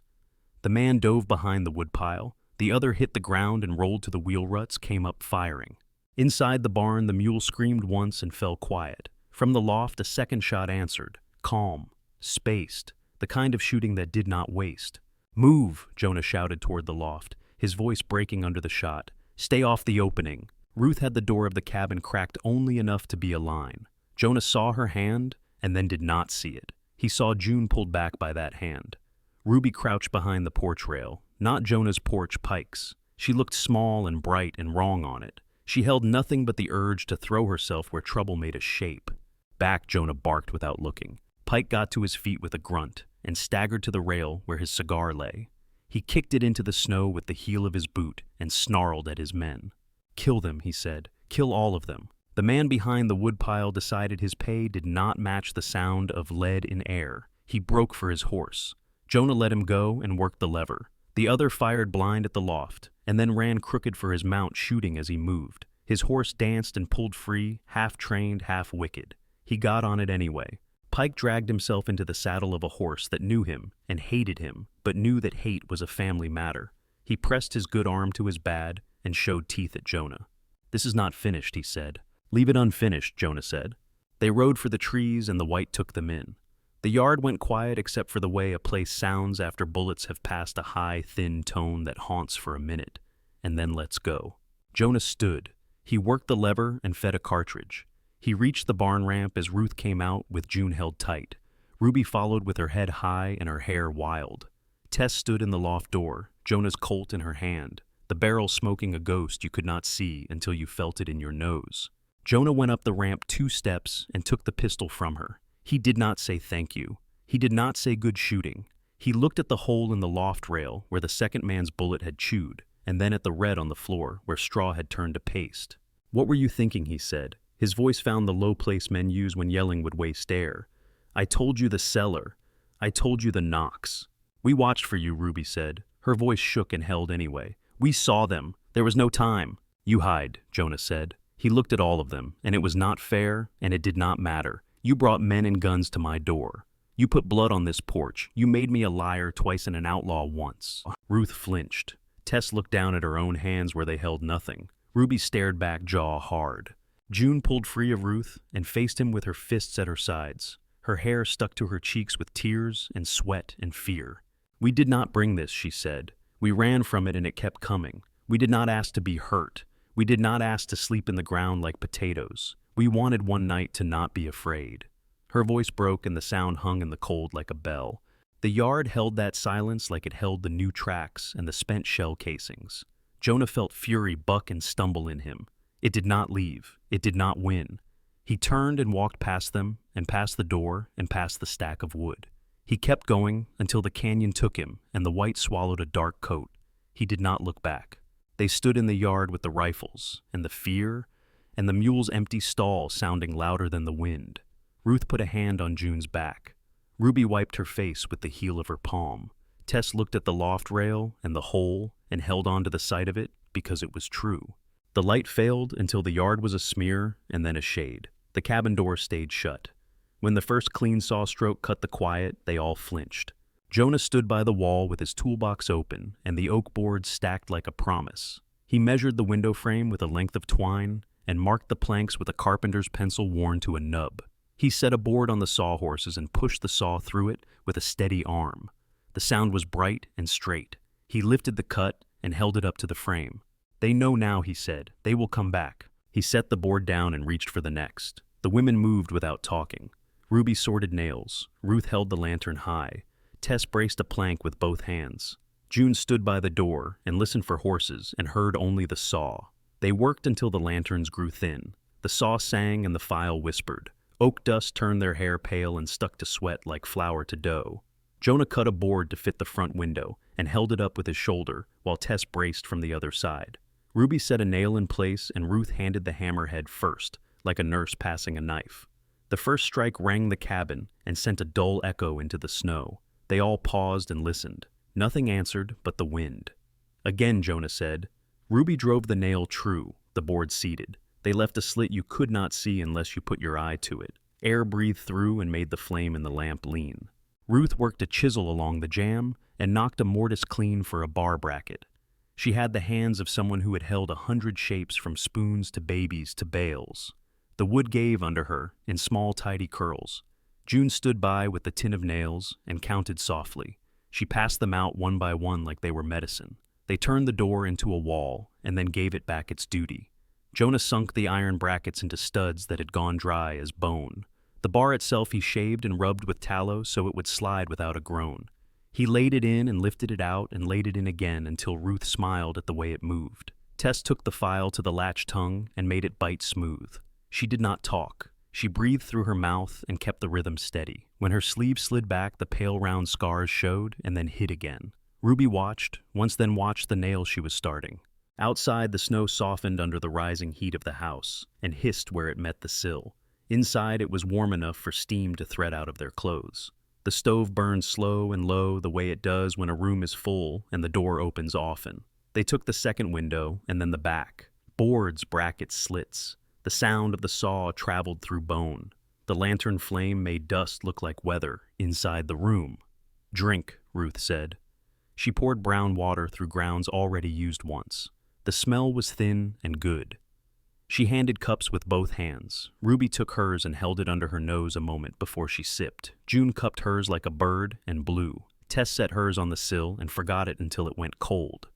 The man dove behind the woodpile. The other hit the ground and rolled to the wheel ruts, came up firing. Inside the barn, the mule screamed once and fell quiet. From the loft, a second shot answered, calm, spaced, the kind of shooting that did not waste. Move, Jonah shouted toward the loft, his voice breaking under the shot. Stay off the opening. Ruth had the door of the cabin cracked only enough to be a line. Jonah saw her hand and then did not see it. He saw June pulled back by that hand. Ruby crouched behind the porch rail, not Jonah's porch, Pike's. She looked small and bright and wrong on it. She held nothing but the urge to throw herself where trouble made a shape. Back, Jonah barked without looking. Pike got to his feet with a grunt and staggered to the rail where his cigar lay. He kicked it into the snow with the heel of his boot and snarled at his men. Kill them, he said. Kill all of them. The man behind the woodpile decided his pay did not match the sound of lead in air. He broke for his horse. Jonah let him go and worked the lever. The other fired blind at the loft and then ran crooked for his mount, shooting as he moved. His horse danced and pulled free, half trained, half wicked. He got on it anyway. Pike dragged himself into the saddle of a horse that knew him and hated him, but knew that hate was a family matter. He pressed his good arm to his bad and showed teeth at Jonah. This is not finished, he said. Leave it unfinished, Jonah said. They rode for the trees and the white took them in. The yard went quiet except for the way a place sounds after bullets have passed a high, thin tone that haunts for a minute, and then lets go. Jonah stood. He worked the lever and fed a cartridge. He reached the barn ramp as Ruth came out with June held tight. Ruby followed with her head high and her hair wild. Tess stood in the loft door, Jonah's Colt in her hand, the barrel smoking a ghost you could not see until you felt it in your nose. Jonah went up the ramp 2 steps and took the pistol from her. He did not say thank you. He did not say good shooting. He looked at the hole in the loft rail where the second man's bullet had chewed, and then at the red on the floor where straw had turned to paste. What were you thinking, he said. His voice found the low place men use when yelling would waste air. I told you the cellar. I told you the knocks. We watched for you, Ruby said. Her voice shook and held anyway. We saw them. There was no time. You hide, Jonah said. He looked at all of them, and it was not fair, and it did not matter. You brought men and guns to my door. You put blood on this porch. You made me a liar twice and an outlaw once. Ruth flinched. Tess looked down at her own hands where they held nothing. Ruby stared back, jaw hard. June pulled free of Ruth and faced him with her fists at her sides. Her hair stuck to her cheeks with tears and sweat and fear. We did not bring this, she said. We ran from it and it kept coming. We did not ask to be hurt. We did not ask to sleep in the ground like potatoes. We wanted one night to not be afraid. Her voice broke and the sound hung in the cold like a bell. The yard held that silence like it held the new tracks and the spent shell casings. Jonah felt fury buck and stumble in him. It did not leave. It did not win. He turned and walked past them, and past the door, and past the stack of wood. He kept going until the canyon took him, and the white swallowed a dark coat. He did not look back. They stood in the yard with the rifles, and the fear, and the mule's empty stall sounding louder than the wind. Ruth put a hand on June's back. Ruby wiped her face with the heel of her palm. Tess looked at the loft rail and the hole and held on to the sight of it because it was true. The light failed until the yard was a smear and then a shade. The cabin door stayed shut. When the first clean saw stroke cut the quiet, they all flinched. Jonah stood by the wall with his toolbox open and the oak boards stacked like a promise. He measured the window frame with a length of twine and marked the planks with a carpenter's pencil worn to a nub. He set a board on the sawhorses and pushed the saw through it with a steady arm. The sound was bright and straight. He lifted the cut and held it up to the frame. They know now, he said. They will come back. He set the board down and reached for the next. The women moved without talking. Ruby sorted nails. Ruth held the lantern high. Tess braced a plank with both hands. June stood by the door and listened for horses and heard only the saw. They worked until the lanterns grew thin. The saw sang and the file whispered. Oak dust turned their hair pale and stuck to sweat like flour to dough. Jonah cut a board to fit the front window and held it up with his shoulder while Tess braced from the other side. Ruby set a nail in place and Ruth handed the hammerhead first, like a nurse passing a knife. The first strike rang the cabin and sent a dull echo into the snow. They all paused and listened. Nothing answered but the wind. Again, Jonah said. Ruby drove the nail true, the board seated. They left a slit you could not see unless you put your eye to it. Air breathed through and made the flame in the lamp lean. Ruth worked a chisel along the jamb and knocked a mortise clean for a bar bracket. She had the hands of someone who had held 100 shapes from spoons to babies to bales. The wood gave under her in small tidy curls. June stood by with the tin of nails and counted softly. She passed them out one by one like they were medicine. They turned the door into a wall and then gave it back its duty. Jonah sunk the iron brackets into studs that had gone dry as bone. The bar itself he shaved and rubbed with tallow so it would slide without a groan. He laid it in and lifted it out and laid it in again until Ruth smiled at the way it moved. Tess took the file to the latch tongue and made it bite smooth. She did not talk. She breathed through her mouth and kept the rhythm steady. When her sleeve slid back, the pale round scars showed and then hid again. Ruby watched, then watched the nail she was starting. Outside, the snow softened under the rising heat of the house and hissed where it met the sill. Inside, it was warm enough for steam to thread out of their clothes. The stove burned slow and low the way it does when a room is full and the door opens often. They took the second window and then the back. Boards, brackets, slits. The sound of the saw traveled through bone. The lantern flame made dust look like weather inside the room. "Drink," Ruth said. She poured brown water through grounds already used once. The smell was thin and good. She handed cups with both hands. Ruby took hers and held it under her nose a moment before she sipped. June cupped hers like a bird and blew. Tess set hers on the sill and forgot it until it went cold.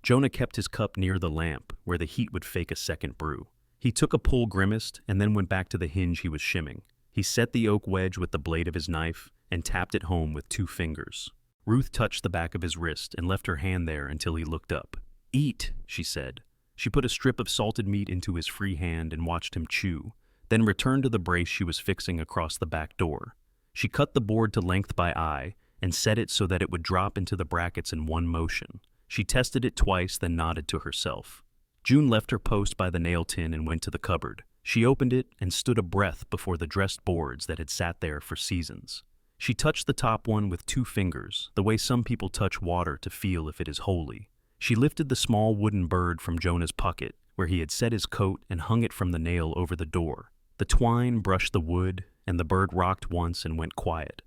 Jonah kept his cup near the lamp, where the heat would fake a second brew. He took a pull, grimaced, and then went back to the hinge he was shimming. He set the oak wedge with the blade of his knife and tapped it home with 2 fingers. Ruth touched the back of his wrist and left her hand there until he looked up. "Eat," she said. She put a strip of salted meat into his free hand and watched him chew, then returned to the brace she was fixing across the back door. She cut the board to length by eye and set it so that it would drop into the brackets in one motion. She tested it twice, then nodded to herself. June left her post by the nail tin and went to the cupboard. She opened it and stood a breath before the dressed boards that had sat there for seasons. She touched the top one with 2 fingers, the way some people touch water to feel if it is holy. She lifted the small wooden bird from Jonah's pocket, where he had set his coat, and hung it from the nail over the door. The twine brushed the wood, and the bird rocked once and went quiet.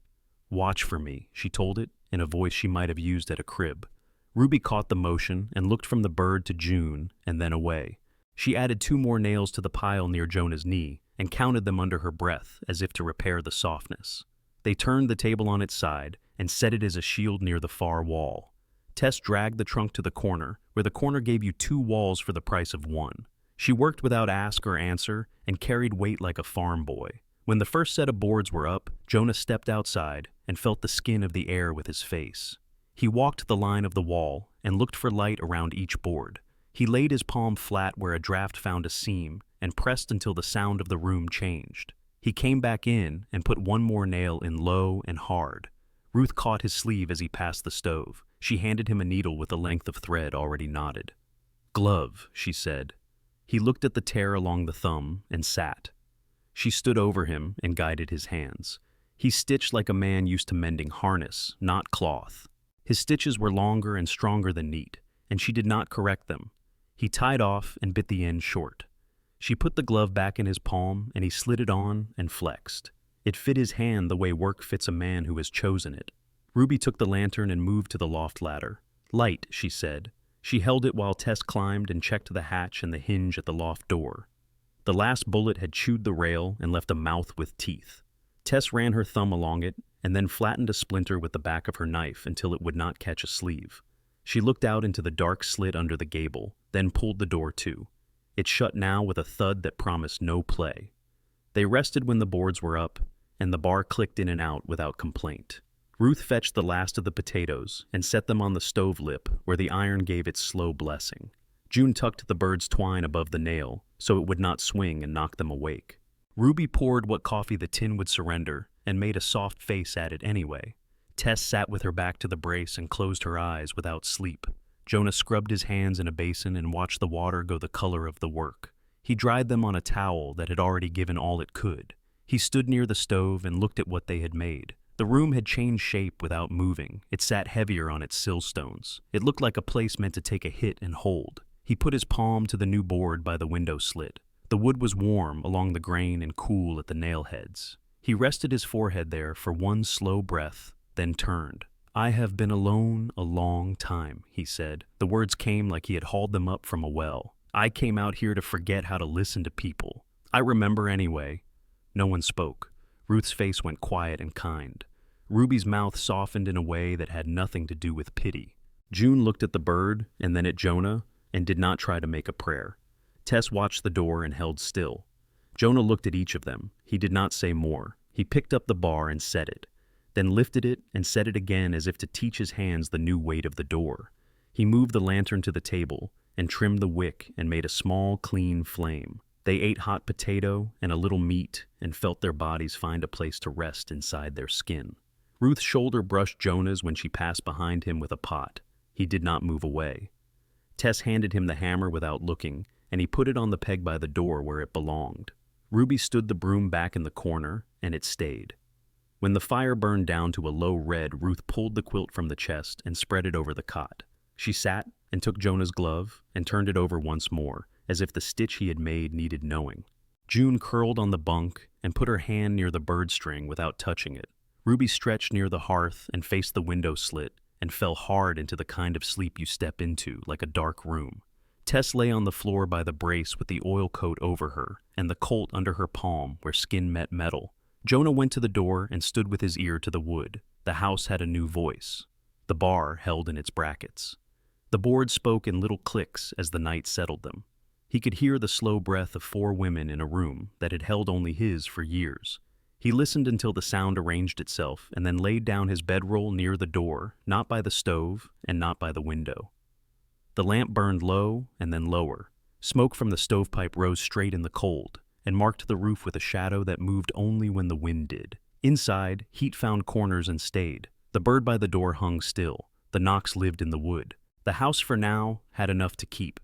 "Watch for me," she told it, in a voice she might have used at a crib. Ruby caught the motion and looked from the bird to June and then away. She added 2 more nails to the pile near Jonah's knee and counted them under her breath as if to repair the softness. They turned the table on its side and set it as a shield near the far wall. Tess dragged the trunk to the corner, where the corner gave you 2 walls for the price of 1. She worked without ask or answer and carried weight like a farm boy. When the first set of boards were up, Jonah stepped outside and felt the skin of the air with his face. He walked the line of the wall and looked for light around each board. He laid his palm flat where a draft found a seam and pressed until the sound of the room changed. He came back in and put 1 more nail in low and hard. Ruth caught his sleeve as he passed the stove. She handed him a needle with a length of thread already knotted. "Glove," she said. He looked at the tear along the thumb and sat. She stood over him and guided his hands. He stitched like a man used to mending harness, not cloth. His stitches were longer and stronger than neat, and she did not correct them. He tied off and bit the end short. She put the glove back in his palm, and he slid it on and flexed. It fit his hand the way work fits a man who has chosen it. Ruby took the lantern and moved to the loft ladder. "Light," she said. She held it while Tess climbed and checked the hatch and the hinge at the loft door. The last bullet had chewed the rail and left a mouth with teeth. Tess ran her thumb along it and then flattened a splinter with the back of her knife until it would not catch a sleeve. She looked out into the dark slit under the gable, then pulled the door to. It shut now with a thud that promised no play. They rested when the boards were up, and the bar clicked in and out without complaint. Ruth fetched the last of the potatoes and set them on the stove lip where the iron gave its slow blessing. June tucked the bird's twine above the nail so it would not swing and knock them awake. Ruby poured what coffee the tin would surrender and made a soft face at it anyway. Tess sat with her back to the brace and closed her eyes without sleep. Jonah scrubbed his hands in a basin and watched the water go the color of the work. He dried them on a towel that had already given all it could. He stood near the stove and looked at what they had made. The room had changed shape without moving. It sat heavier on its sillstones. It looked like a place meant to take a hit and hold. He put his palm to the new board by the window slit. The wood was warm along the grain and cool at the nail heads. He rested his forehead there for one slow breath, then turned. "I have been alone a long time," he said. The words came like he had hauled them up from a well. "I came out here to forget how to listen to people. I remember anyway." No one spoke. Ruth's face went quiet and kind. Ruby's mouth softened in a way that had nothing to do with pity. June looked at the bird and then at Jonah and did not try to make a prayer. Tess watched the door and held still. Jonah looked at each of them. He did not say more. He picked up the bar and set it, then lifted it and set it again as if to teach his hands the new weight of the door. He moved the lantern to the table and trimmed the wick and made a small, clean flame. They ate hot potato and a little meat and felt their bodies find a place to rest inside their skin. Ruth's shoulder brushed Jonah's when she passed behind him with a pot. He did not move away. Tess handed him the hammer without looking, and he put it on the peg by the door where it belonged. Ruby stood the broom back in the corner, and it stayed. When the fire burned down to a low red, Ruth pulled the quilt from the chest and spread it over the cot. She sat and took Jonah's glove and turned it over once more, as if the stitch he had made needed knowing. June curled on the bunk and put her hand near the bird string without touching it. Ruby stretched near the hearth and faced the window slit and fell hard into the kind of sleep you step into, like a dark room. Tess lay on the floor by the brace with the oil coat over her and the colt under her palm where skin met metal. Jonah went to the door and stood with his ear to the wood. The house had a new voice. The bar held in its brackets. The board spoke in little clicks as the night settled them. He could hear the slow breath of 4 women in a room that had held only his for years. He listened until the sound arranged itself and then laid down his bedroll near the door, not by the stove and not by the window. The lamp burned low and then lower. Smoke from the stovepipe rose straight in the cold and marked the roof with a shadow that moved only when the wind did. Inside, heat found corners and stayed. The bird by the door hung still. The knocks lived in the wood. The house for now had enough to keep.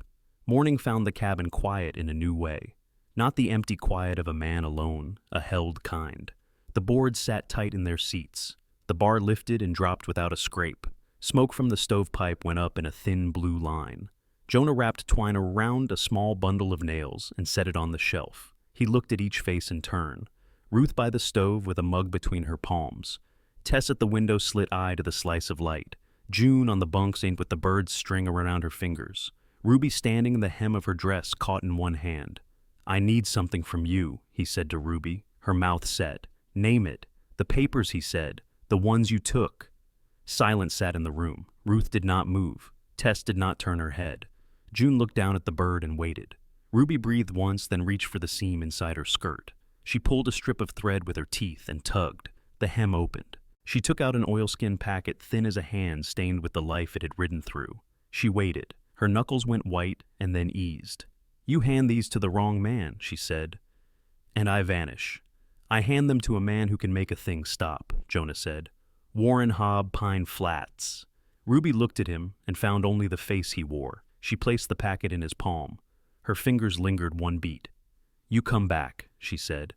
Morning found the cabin quiet in a new way. Not the empty quiet of a man alone, a held kind. The boards sat tight in their seats. The bar lifted and dropped without a scrape. Smoke from the stovepipe went up in a thin blue line. Jonah wrapped twine around a small bundle of nails and set it on the shelf. He looked at each face in turn. Ruth by the stove with a mug between her palms. Tess at the window slit-eyed to the slice of light. June on the bunk seat with the bird's string around her fingers. Ruby standing in the hem of her dress caught in one hand. "I need something from you," he said to Ruby, her mouth set. "Name it." "The papers," he said. "The ones you took." Silence sat in the room. Ruth did not move. Tess did not turn her head. June looked down at the bird and waited. Ruby breathed once, then reached for the seam inside her skirt. She pulled a strip of thread with her teeth and tugged. The hem opened. She took out an oilskin packet thin as a hand stained with the life it had ridden through. She waited. Her knuckles went white and then eased. "You hand these to the wrong man," she said, "and I vanish." "I hand them to a man who can make a thing stop," Jonah said. "Warren Hobb, Pine Flats." Ruby looked at him and found only the face he wore. She placed the packet in his palm. Her fingers lingered one beat. "You come back," she said.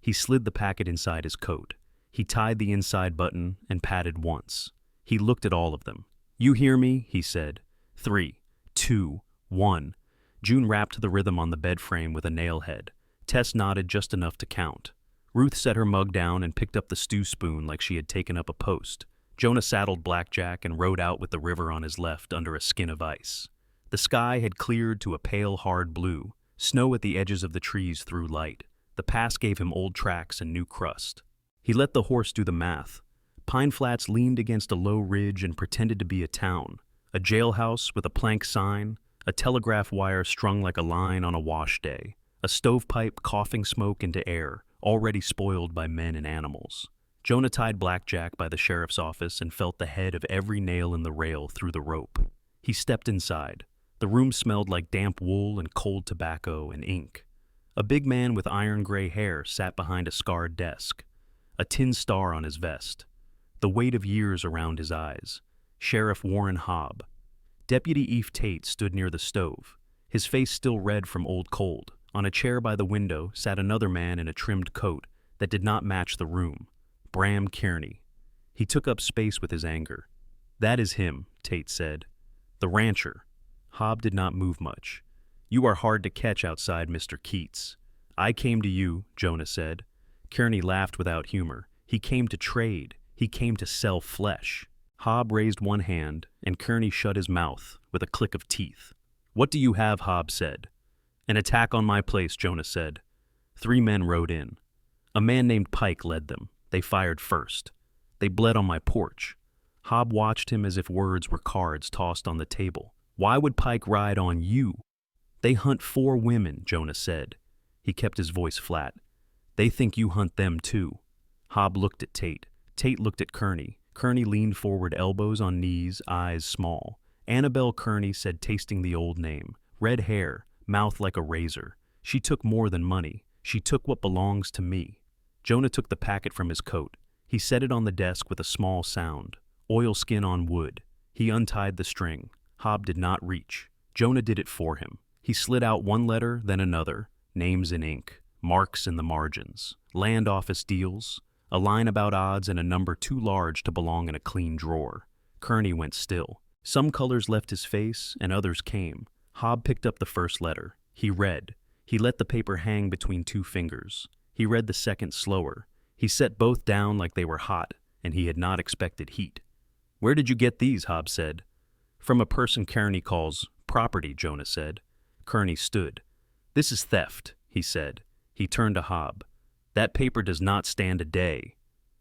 He slid the packet inside his coat. He tied the inside button and patted once. He looked at all of them. "You hear me?" he said. 3, 2, 1. June rapped the rhythm on the bed frame with a nail head. Tess nodded just enough to count. Ruth set her mug down and picked up the stew spoon like she had taken up a post. Jonah saddled Blackjack and rode out with the river on his left under a skin of ice. The sky had cleared to a pale, hard blue. Snow at the edges of the trees threw light. The pass gave him old tracks and new crust. He let the horse do the math. Pine Flats leaned against a low ridge and pretended to be a town. A jailhouse with a plank sign, a telegraph wire strung like a line on a wash day, a stovepipe coughing smoke into air, already spoiled by men and animals. Jonah tied Blackjack by the sheriff's office and felt the head of every nail in the rail through the rope. He stepped inside. The room smelled like damp wool and cold tobacco and ink. A big man with iron-gray hair sat behind a scarred desk, a tin star on his vest, the weight of years around his eyes. Sheriff Warren Hobb. Deputy Eve Tate stood near the stove, his face still red from old cold. On a chair by the window sat another man in a trimmed coat that did not match the room. Bram Kearney. He took up space with his anger. "That is him," Tate said. "The rancher." Hobb did not move much. "You are hard to catch outside Mr. Keats." "I came to you," Jonah said. Kearney laughed without humor. "He came to trade. He came to sell flesh." Hobb raised one hand, and Kearney shut his mouth with a click of teeth. "What do you have?" Hobb said. "An attack on my place," Jonah said. 3 men rode in. A man named Pike led them. They fired first. "They bled on my porch." Hobb watched him as if words were cards tossed on the table. "Why would Pike ride on you?" "They hunt 4 women," Jonah said. He kept his voice flat. "They think you hunt them too." Hobb looked at Tate. Tate looked at Kearney. Kearney leaned forward, elbows on knees, eyes small. Annabelle Kearney said, tasting the old name. "Red hair, mouth like a razor. She took more than money. She took what belongs to me." Jonah took the packet from his coat. He set it on the desk with a small sound. Oilskin on wood. He untied the string. Hobb did not reach. Jonah did it for him. He slid out one letter, then another. Names in ink. Marks in the margins. Land office deals. A line about odds and a number too large to belong in a clean drawer. Kearney went still. Some colors left his face, and others came. Hobb picked up the first letter. He read. He let the paper hang between 2 fingers. He read the second slower. He set both down like they were hot, and he had not expected heat. "Where did you get these?" Hobb said. "From a person Kearney calls property," Jonah said. Kearney stood. "This is theft," he said. He turned to Hobb. "That paper does not stand a day.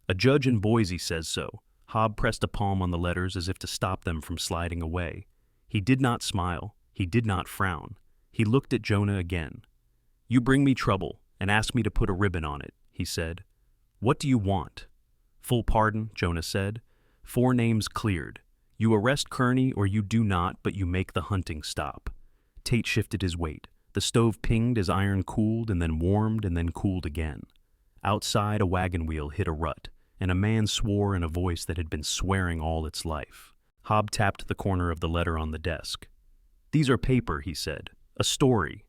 A judge in Boise says so." Hobb pressed a palm on the letters as if to stop them from sliding away. He did not smile. He did not frown. He looked at Jonah again. "You bring me trouble and ask me to put a ribbon on it," he said. "What do you want?" "Full pardon," Jonah said. 4 names cleared. "You arrest Kearney or you do not, but you make the hunting stop." Tate shifted his weight. The stove pinged as iron cooled and then warmed and then cooled again. Outside, a wagon wheel hit a rut, and a man swore in a voice that had been swearing all its life. Hobb tapped the corner of the letter on the desk. "These are paper," he said. "A story.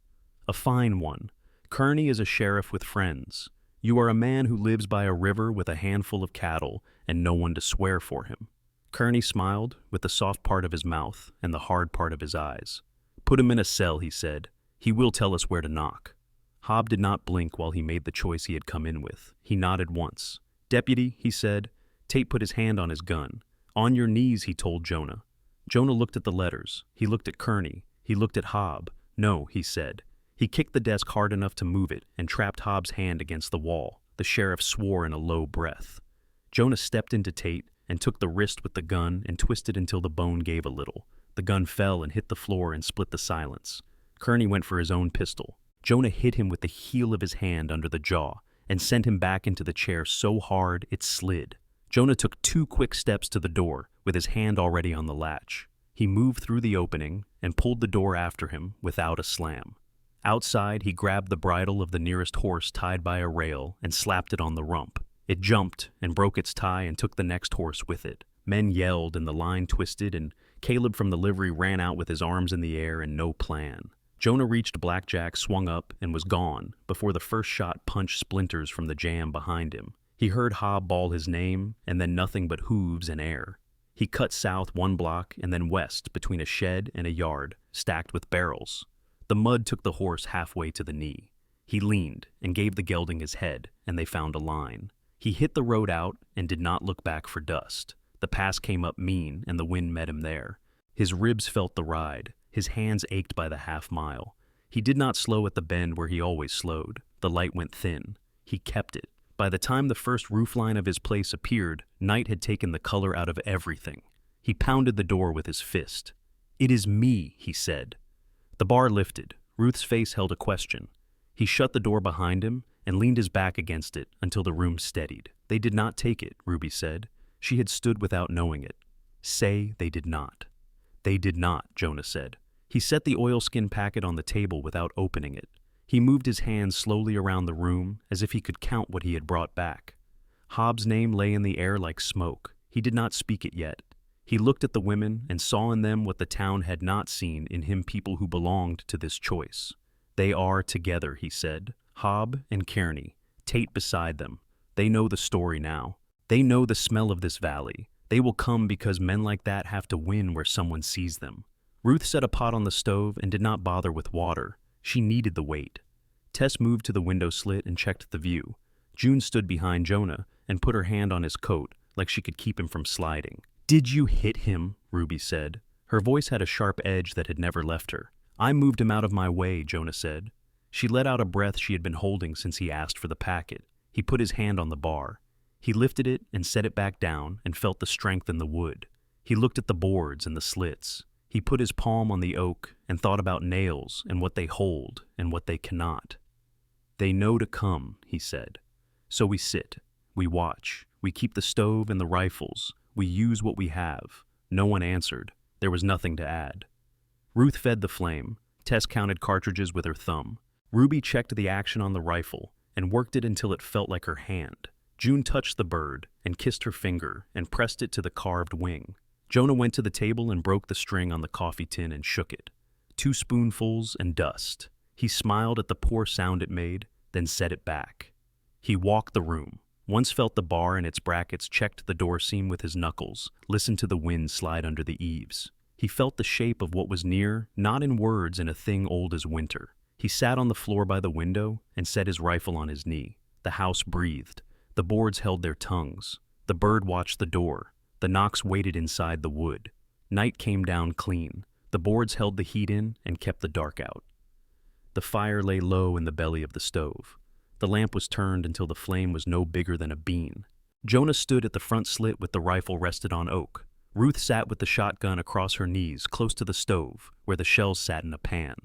A fine one. Kearney is a sheriff with friends. You are a man who lives by a river with a handful of cattle and no one to swear for him." Kearney smiled, with the soft part of his mouth and the hard part of his eyes. "Put him in a cell," he said. "He will tell us where to knock." Hobb did not blink while he made the choice he had come in with. He nodded once. "Deputy," he said. Tate put his hand on his gun. "On your knees," he told Jonah. Jonah looked at the letters. He looked at Kearney. He looked at Hobb. "No," he said. He kicked the desk hard enough to move it and trapped Hobb's hand against the wall. The sheriff swore in a low breath. Jonah stepped into Tate and took the wrist with the gun and twisted until the bone gave a little. The gun fell and hit the floor and split the silence. Kearney went for his own pistol. Jonah hit him with the heel of his hand under the jaw and sent him back into the chair so hard it slid. Jonah took 2 quick steps to the door with his hand already on the latch. He moved through the opening and pulled the door after him without a slam. Outside, he grabbed the bridle of the nearest horse tied by a rail and slapped it on the rump. It jumped and broke its tie and took the next horse with it. Men yelled and the line twisted, and Caleb from the livery ran out with his arms in the air and no plan. Jonah reached Blackjack, swung up, and was gone before the first shot punched splinters from the jam behind him. He heard Hobb bawl his name, and then nothing but hooves and air. He cut south 1 block and then west between a shed and a yard, stacked with barrels. The mud took the horse halfway to the knee. He leaned and gave the gelding his head, and they found a line. He hit the road out and did not look back for dust. The pass came up mean, and the wind met him there. His ribs felt the ride. His hands ached by the half-mile. He did not slow at the bend where he always slowed. The light went thin. He kept it. By the time the first roofline of his place appeared, night had taken the color out of everything. He pounded the door with his fist. "It is me," he said. The bar lifted. Ruth's face held a question. He shut the door behind him and leaned his back against it until the room steadied. They did not take it, Ruby said. She had stood without knowing it. Say they did not. They did not, Jonah said. He set the oilskin packet on the table without opening it. He moved his hands slowly around the room as if he could count what he had brought back. Hobbs' name lay in the air like smoke. He did not speak it yet. He looked at the women and saw in them what the town had not seen in him, people who belonged to this choice. They are together, he said. Hobb and Kearney, Tate beside them. They know the story now. They know the smell of this valley. They will come because men like that have to win where someone sees them. Ruth set a pot on the stove and did not bother with water. She needed the weight. Tess moved to the window slit and checked the view. June stood behind Jonah and put her hand on his coat like she could keep him from sliding. Did you hit him? Ruby said. Her voice had a sharp edge that had never left her. I moved him out of my way, Jonah said. She let out a breath she had been holding since he asked for the packet. He put his hand on the bar. He lifted it and set it back down and felt the strength in the wood. He looked at the boards and the slits. He put his palm on the oak and thought about nails and what they hold and what they cannot. They know to come, he said. So we sit, we watch, we keep the stove and the rifles, we use what we have. No one answered. There was nothing to add. Ruth fed the flame. Tess counted cartridges with her thumb. Ruby checked the action on the rifle and worked it until it felt like her hand. June touched the bird and kissed her finger and pressed it to the carved wing. Jonah went to the table and broke the string on the coffee tin and shook it. 2 spoonfuls and dust. He smiled at the poor sound it made, then set it back. He walked the room. Once felt the bar and its brackets, checked the door seam with his knuckles, listened to the wind slide under the eaves. He felt the shape of what was near, not in words, in a thing old as winter. He sat on the floor by the window and set his rifle on his knee. The house breathed. The boards held their tongues. The bird watched the door. The knocks waited inside the wood. Night came down clean. The boards held the heat in and kept the dark out. The fire lay low in the belly of the stove. The lamp was turned until the flame was no bigger than a bean. Jonah stood at the front slit with the rifle rested on oak. Ruth sat with the shotgun across her knees, close to the stove, where the shells sat in a pan.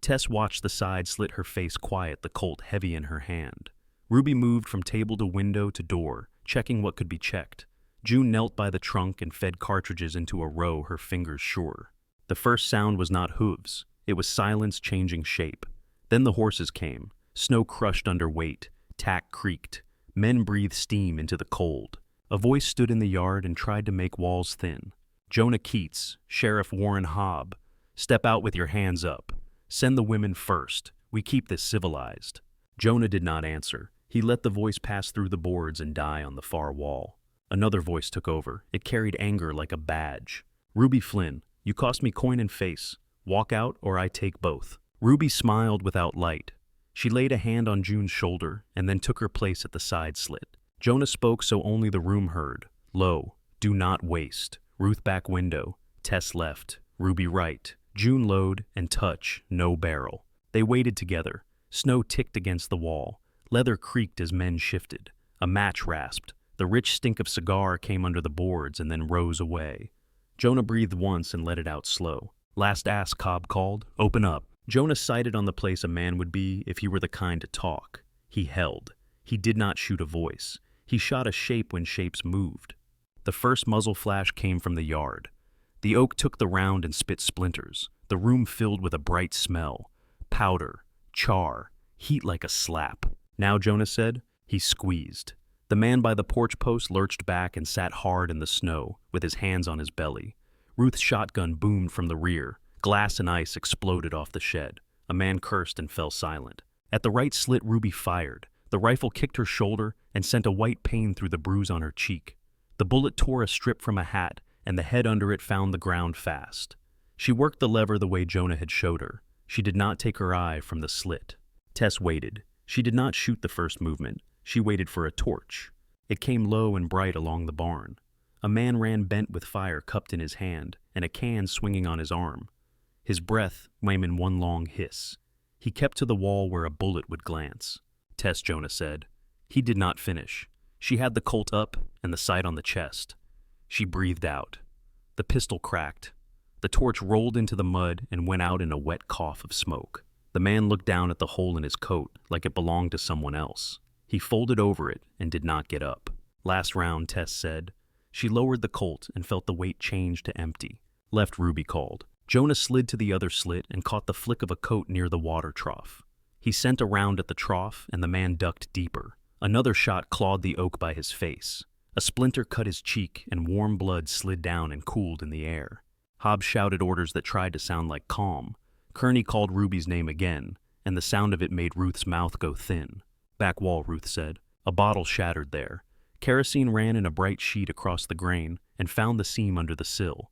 Tess watched the side slit, her face quiet, the Colt heavy in her hand. Ruby moved from table to window to door, checking what could be checked. June knelt by the trunk and fed cartridges into a row, her fingers sure. The first sound was not hooves. It was silence changing shape. Then the horses came. Snow crushed under weight. Tack creaked. Men breathed steam into the cold. A voice stood in the yard and tried to make walls thin. Jonah Keats, Sheriff Warren Hobb. Step out with your hands up. Send the women first. We keep this civilized. Jonah did not answer. He let the voice pass through the boards and die on the far wall. Another voice took over. It carried anger like a badge. Ruby Flynn, you cost me coin and face. Walk out or I take both. Ruby smiled without light. She laid a hand on June's shoulder and then took her place at the side slit. Jonah spoke so only the room heard. Low, do not waste. Ruth back window. Tess left. Ruby right. June load and touch, no barrel. They waited together. Snow ticked against the wall. Leather creaked as men shifted. A match rasped. The rich stink of cigar came under the boards and then rose away. Jonah breathed once and let it out slow. Last ask, Cobb called. Open up. Jonah sighted on the place a man would be if he were the kind to talk. He held. He did not shoot a voice. He shot a shape when shapes moved. The first muzzle flash came from the yard. The oak took the round and spit splinters. The room filled with a bright smell. Powder. Char. Heat like a slap. Now, Jonah said. He squeezed. The man by the porch post lurched back and sat hard in the snow, with his hands on his belly. Ruth's shotgun boomed from the rear. Glass and ice exploded off the shed. A man cursed and fell silent. At the right slit, Ruby fired. The rifle kicked her shoulder and sent a white pain through the bruise on her cheek. The bullet tore a strip from a hat, and the head under it found the ground fast. She worked the lever the way Jonah had showed her. She did not take her eye from the slit. Tess waited. She did not shoot the first movement. She waited for a torch. It came low and bright along the barn. A man ran bent with fire cupped in his hand and a can swinging on his arm. His breath came in one long hiss. He kept to the wall where a bullet would glance. Tess, Jonah said. He did not finish. She had the Colt up and the sight on the chest. She breathed out. The pistol cracked. The torch rolled into the mud and went out in a wet cough of smoke. The man looked down at the hole in his coat like it belonged to someone else. He folded over it and did not get up. "Last round," Tess said. She lowered the Colt and felt the weight change to empty. "Left," Ruby called. Jonah slid to the other slit and caught the flick of a coat near the water trough. He sent a round at the trough, and the man ducked deeper. Another shot clawed the oak by his face. A splinter cut his cheek, and warm blood slid down and cooled in the air. Hobbs shouted orders that tried to sound like calm. Kearney called Ruby's name again, and the sound of it made Ruth's mouth go thin. "Back wall," Ruth said. A bottle shattered there. Kerosene ran in a bright sheet across the grain and found the seam under the sill.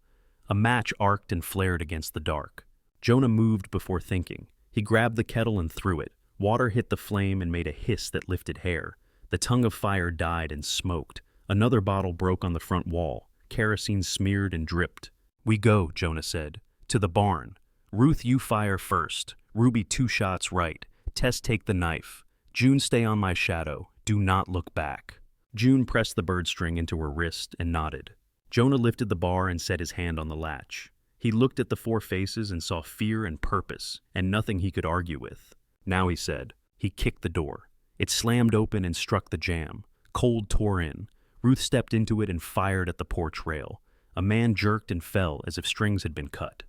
A match arced and flared against the dark. Jonah moved before thinking. He grabbed the kettle and threw it. Water hit the flame and made a hiss that lifted hair. The tongue of fire died and smoked. Another bottle broke on the front wall. Kerosene smeared and dripped. "We go," Jonah said. "To the barn. Ruth, you fire first. Ruby, 2 shots right. Tess, take the knife. June, stay on my shadow. Do not look back." June pressed the bird string into her wrist and nodded. Jonah lifted the bar and set his hand on the latch. He looked at the 4 faces and saw fear and purpose, and nothing he could argue with. "Now," he said. He kicked the door. It slammed open and struck the jamb. Cold tore in. Ruth stepped into it and fired at the porch rail. A man jerked and fell as if strings had been cut.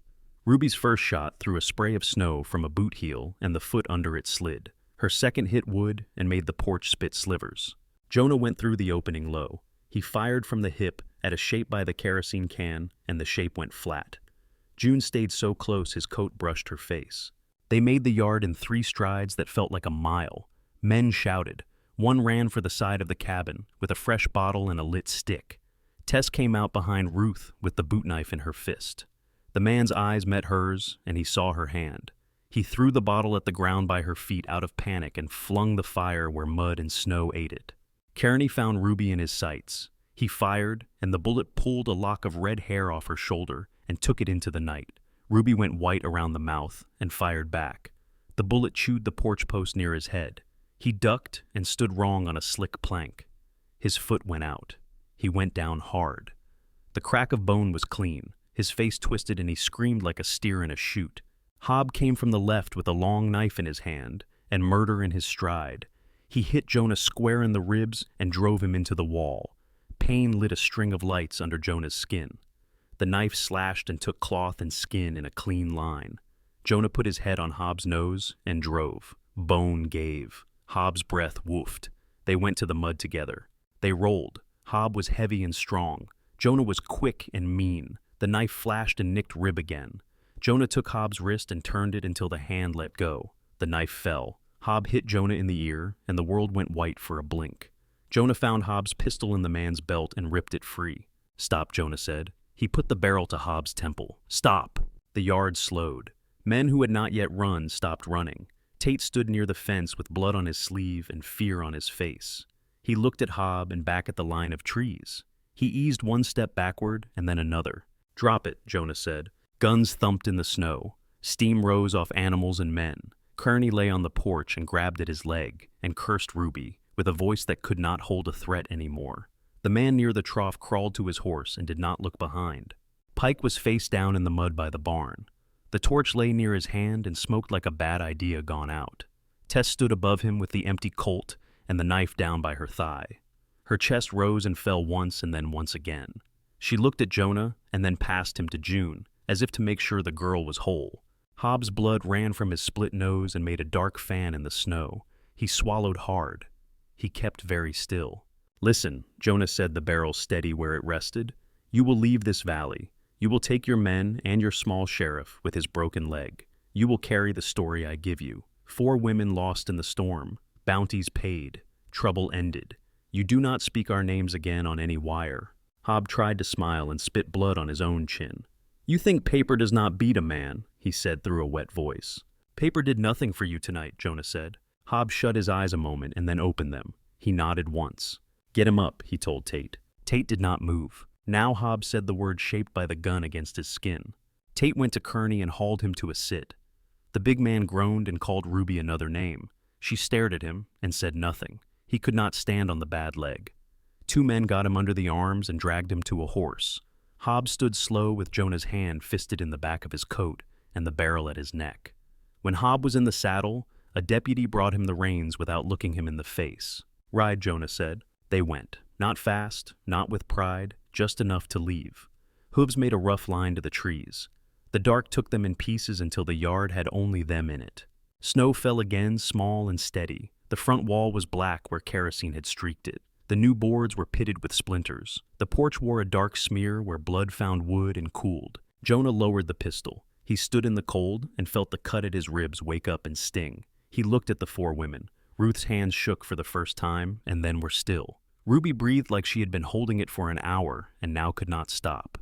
Ruby's first shot threw a spray of snow from a boot heel, and the foot under it slid. Her second hit wood and made the porch spit slivers. Jonah went through the opening low. He fired from the hip at a shape by the kerosene can, and the shape went flat. June stayed so close his coat brushed her face. They made the yard in 3 strides that felt like a mile. Men shouted. One ran for the side of the cabin with a fresh bottle and a lit stick. Tess came out behind Ruth with the boot knife in her fist. The man's eyes met hers, and he saw her hand. He threw the bottle at the ground by her feet out of panic and flung the fire where mud and snow ate it. Kearney found Ruby in his sights. He fired, and the bullet pulled a lock of red hair off her shoulder and took it into the night. Ruby went white around the mouth and fired back. The bullet chewed the porch post near his head. He ducked and stood wrong on a slick plank. His foot went out. He went down hard. The crack of bone was clean. His face twisted and he screamed like a steer in a chute. Hobb came from the left with a long knife in his hand and murder in his stride. He hit Jonah square in the ribs and drove him into the wall. Pain lit a string of lights under Jonah's skin. The knife slashed and took cloth and skin in a clean line. Jonah put his head on Hobbs' nose and drove. Bone gave. Hobbs' breath woofed. They went to the mud together. They rolled. Hobb was heavy and strong. Jonah was quick and mean. The knife flashed and nicked rib again. Jonah took Hobbs' wrist and turned it until the hand let go. The knife fell. Hobb hit Jonah in the ear, and the world went white for a blink. Jonah found Hobbs' pistol in the man's belt and ripped it free. "Stop," Jonah said. He put the barrel to Hobbs' temple. "Stop!" The yard slowed. Men who had not yet run stopped running. Tate stood near the fence with blood on his sleeve and fear on his face. He looked at Hobb and back at the line of trees. He eased one step backward and then another. "Drop it," Jonah said. Guns thumped in the snow. Steam rose off animals and men. Kearney lay on the porch and grabbed at his leg and cursed Ruby with a voice that could not hold a threat anymore. The man near the trough crawled to his horse and did not look behind. Pike was face down in the mud by the barn. The torch lay near his hand and smoked like a bad idea gone out. Tess stood above him with the empty Colt and the knife down by her thigh. Her chest rose and fell once and then once again. She looked at Jonah and then passed him to June, as if to make sure the girl was whole. Hobbs' blood ran from his split nose and made a dark fan in the snow. He swallowed hard. He kept very still. "Listen," Jonah said, the barrel steady where it rested. "You will leave this valley. You will take your men and your small sheriff with his broken leg. You will carry the story I give you. 4 women lost in the storm. Bounties paid. Trouble ended. You do not speak our names again on any wire." Hobb tried to smile and spit blood on his own chin. "You think paper does not beat a man," he said through a wet voice. "Paper did nothing for you tonight," Jonah said. Hobb shut his eyes a moment and then opened them. He nodded once. "Get him up," he told Tate. Tate did not move. Now Hobb said the word shaped by the gun against his skin. Tate went to Kearney and hauled him to a sit. The big man groaned and called Ruby another name. She stared at him and said nothing. He could not stand on the bad leg. 2 men got him under the arms and dragged him to a horse. Hobb stood slow with Jonah's hand fisted in the back of his coat and the barrel at his neck. When Hob was in the saddle, a deputy brought him the reins without looking him in the face. "Ride," Jonah said. They went. Not fast, not with pride, just enough to leave. Hooves made a rough line to the trees. The dark took them in pieces until the yard had only them in it. Snow fell again, small and steady. The front wall was black where kerosene had streaked it. The new boards were pitted with splinters. The porch wore a dark smear where blood found wood and cooled. Jonah lowered the pistol. He stood in the cold and felt the cut at his ribs wake up and sting. He looked at the four women. Ruth's hands shook for the first time and then were still. Ruby breathed like she had been holding it for an hour and now could not stop.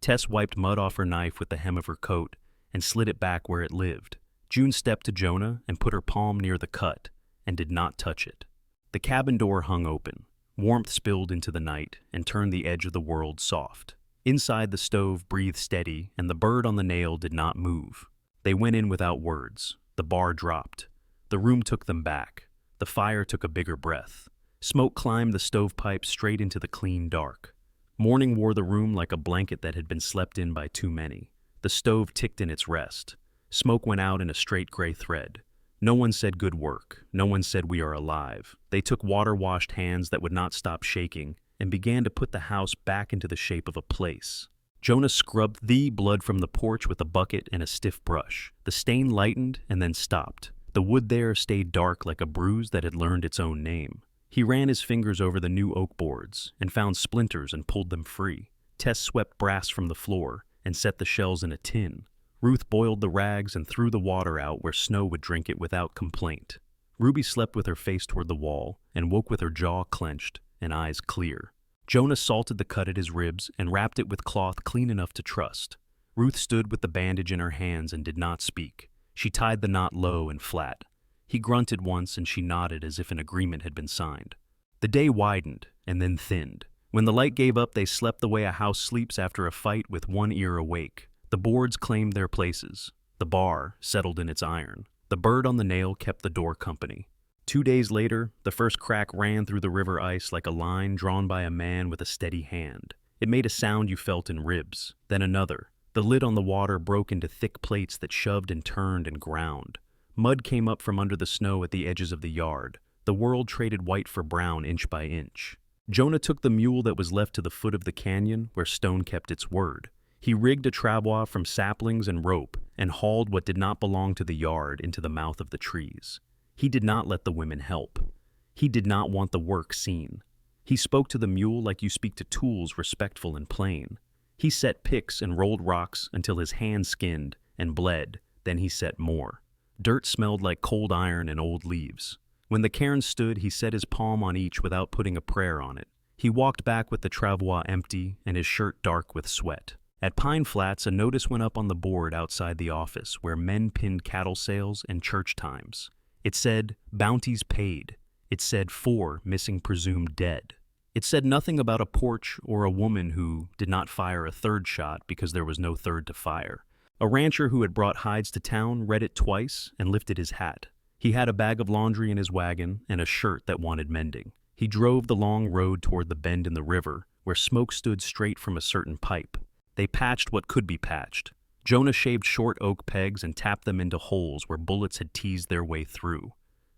Tess wiped mud off her knife with the hem of her coat and slid it back where it lived. June stepped to Jonah and put her palm near the cut and did not touch it. The cabin door hung open. Warmth spilled into the night and turned the edge of the world soft. Inside, the stove breathed steady and the bird on the nail did not move. They went in without words. The bar dropped. The room took them back. The fire took a bigger breath. Smoke climbed the stovepipe straight into the clean dark. Morning wore the room like a blanket that had been slept in by too many. The stove ticked in its rest. Smoke went out in a straight gray thread. No one said good work. No one said we are alive. They took water-washed hands that would not stop shaking and began to put the house back into the shape of a place. Jonah scrubbed the blood from the porch with a bucket and a stiff brush. The stain lightened and then stopped. The wood there stayed dark like a bruise that had learned its own name. He ran his fingers over the new oak boards and found splinters and pulled them free. Tess swept brass from the floor and set the shells in a tin. Ruth boiled the rags and threw the water out where Snow would drink it without complaint. Ruby slept with her face toward the wall and woke with her jaw clenched and eyes clear. Jonah salted the cut at his ribs and wrapped it with cloth clean enough to trust. Ruth stood with the bandage in her hands and did not speak. She tied the knot low and flat. He grunted once and she nodded as if an agreement had been signed. The day widened and then thinned. When the light gave up, they slept the way a house sleeps after a fight with one ear awake. The boards claimed their places. The bar settled in its iron. The bird on the nail kept the door company. 2 days later, the first crack ran through the river ice like a line drawn by a man with a steady hand. It made a sound you felt in ribs, then another. The lid on the water broke into thick plates that shoved and turned and ground. Mud came up from under the snow at the edges of the yard. The world traded white for brown inch by inch. Jonah took the mule that was left to the foot of the canyon where stone kept its word. He rigged a travois from saplings and rope and hauled what did not belong to the yard into the mouth of the trees. He did not let the women help. He did not want the work seen. He spoke to the mule like you speak to tools, respectful and plain. He set picks and rolled rocks until his hand skinned and bled, then he set more. Dirt smelled like cold iron and old leaves. When the cairn stood, he set his palm on each without putting a prayer on it. He walked back with the travois empty and his shirt dark with sweat. At Pine Flats, a notice went up on the board outside the office where men pinned cattle sales and church times. It said, "Bounties paid." It said, "4 missing presumed dead." It said nothing about a porch or a woman who did not fire a third shot because there was no third to fire. A rancher who had brought hides to town read it twice and lifted his hat. He had a bag of laundry in his wagon and a shirt that wanted mending. He drove the long road toward the bend in the river where smoke stood straight from a certain pipe. They patched what could be patched. Jonah shaved short oak pegs and tapped them into holes where bullets had teased their way through.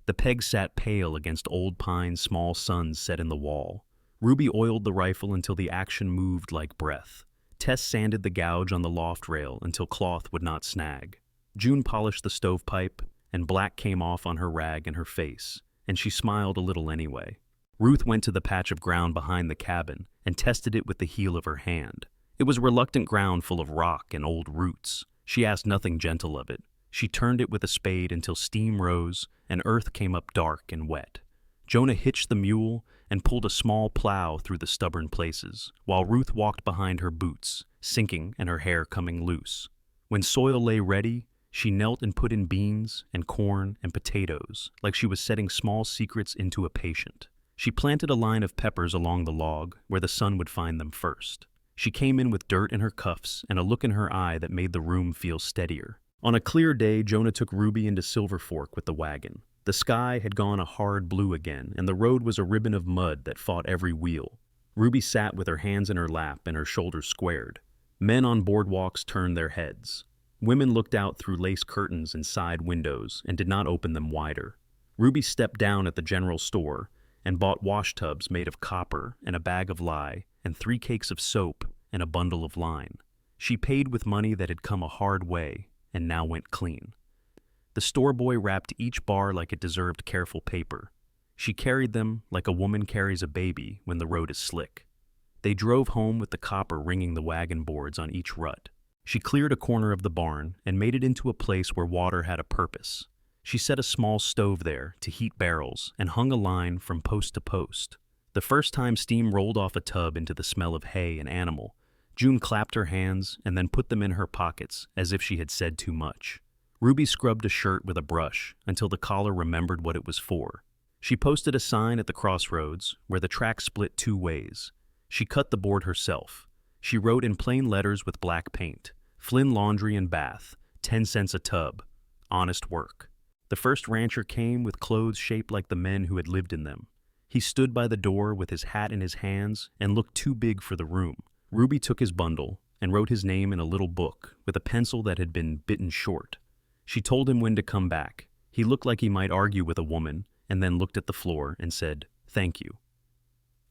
The pegs sat pale against old pine small suns set in the wall. Ruby oiled the rifle until the action moved like breath. Tess sanded the gouge on the loft rail until cloth would not snag. June polished the stovepipe, and black came off on her rag and her face, and she smiled a little anyway. Ruth went to the patch of ground behind the cabin and tested it with the heel of her hand. It was reluctant ground full of rock and old roots. She asked nothing gentle of it. She turned it with a spade until steam rose and earth came up dark and wet. Jonah hitched the mule and pulled a small plow through the stubborn places, while Ruth walked behind her boots, sinking and her hair coming loose. When soil lay ready, she knelt and put in beans and corn and potatoes, like she was setting small secrets into a patient. She planted a line of peppers along the log, where the sun would find them first. She came in with dirt in her cuffs and a look in her eye that made the room feel steadier. On a clear day, Jonah took Ruby into Silver Fork with the wagon. The sky had gone a hard blue again, and the road was a ribbon of mud that fought every wheel. Ruby sat with her hands in her lap and her shoulders squared. Men on boardwalks turned their heads. Women looked out through lace curtains and side windows and did not open them wider. Ruby stepped down at the general store and bought wash tubs made of copper and a bag of lye and 3 cakes of soap and a bundle of line. She paid with money that had come a hard way and now went clean. The store boy wrapped each bar like it deserved careful paper. She carried them like a woman carries a baby when the road is slick. They drove home with the copper ringing the wagon boards on each rut. She cleared a corner of the barn and made it into a place where water had a purpose. She set a small stove there to heat barrels and hung a line from post to post. The first time steam rolled off a tub into the smell of hay and animal, June clapped her hands and then put them in her pockets as if she had said too much. Ruby scrubbed a shirt with a brush until the collar remembered what it was for. She posted a sign at the crossroads where the track split 2 ways. She cut the board herself. She wrote in plain letters with black paint, "Flynn Laundry and Bath, 10 cents a tub. Honest work." The first rancher came with clothes shaped like the men who had lived in them. He stood by the door with his hat in his hands and looked too big for the room. Ruby took his bundle and wrote his name in a little book with a pencil that had been bitten short. She told him when to come back. He looked like he might argue with a woman and then looked at the floor and said, "Thank you."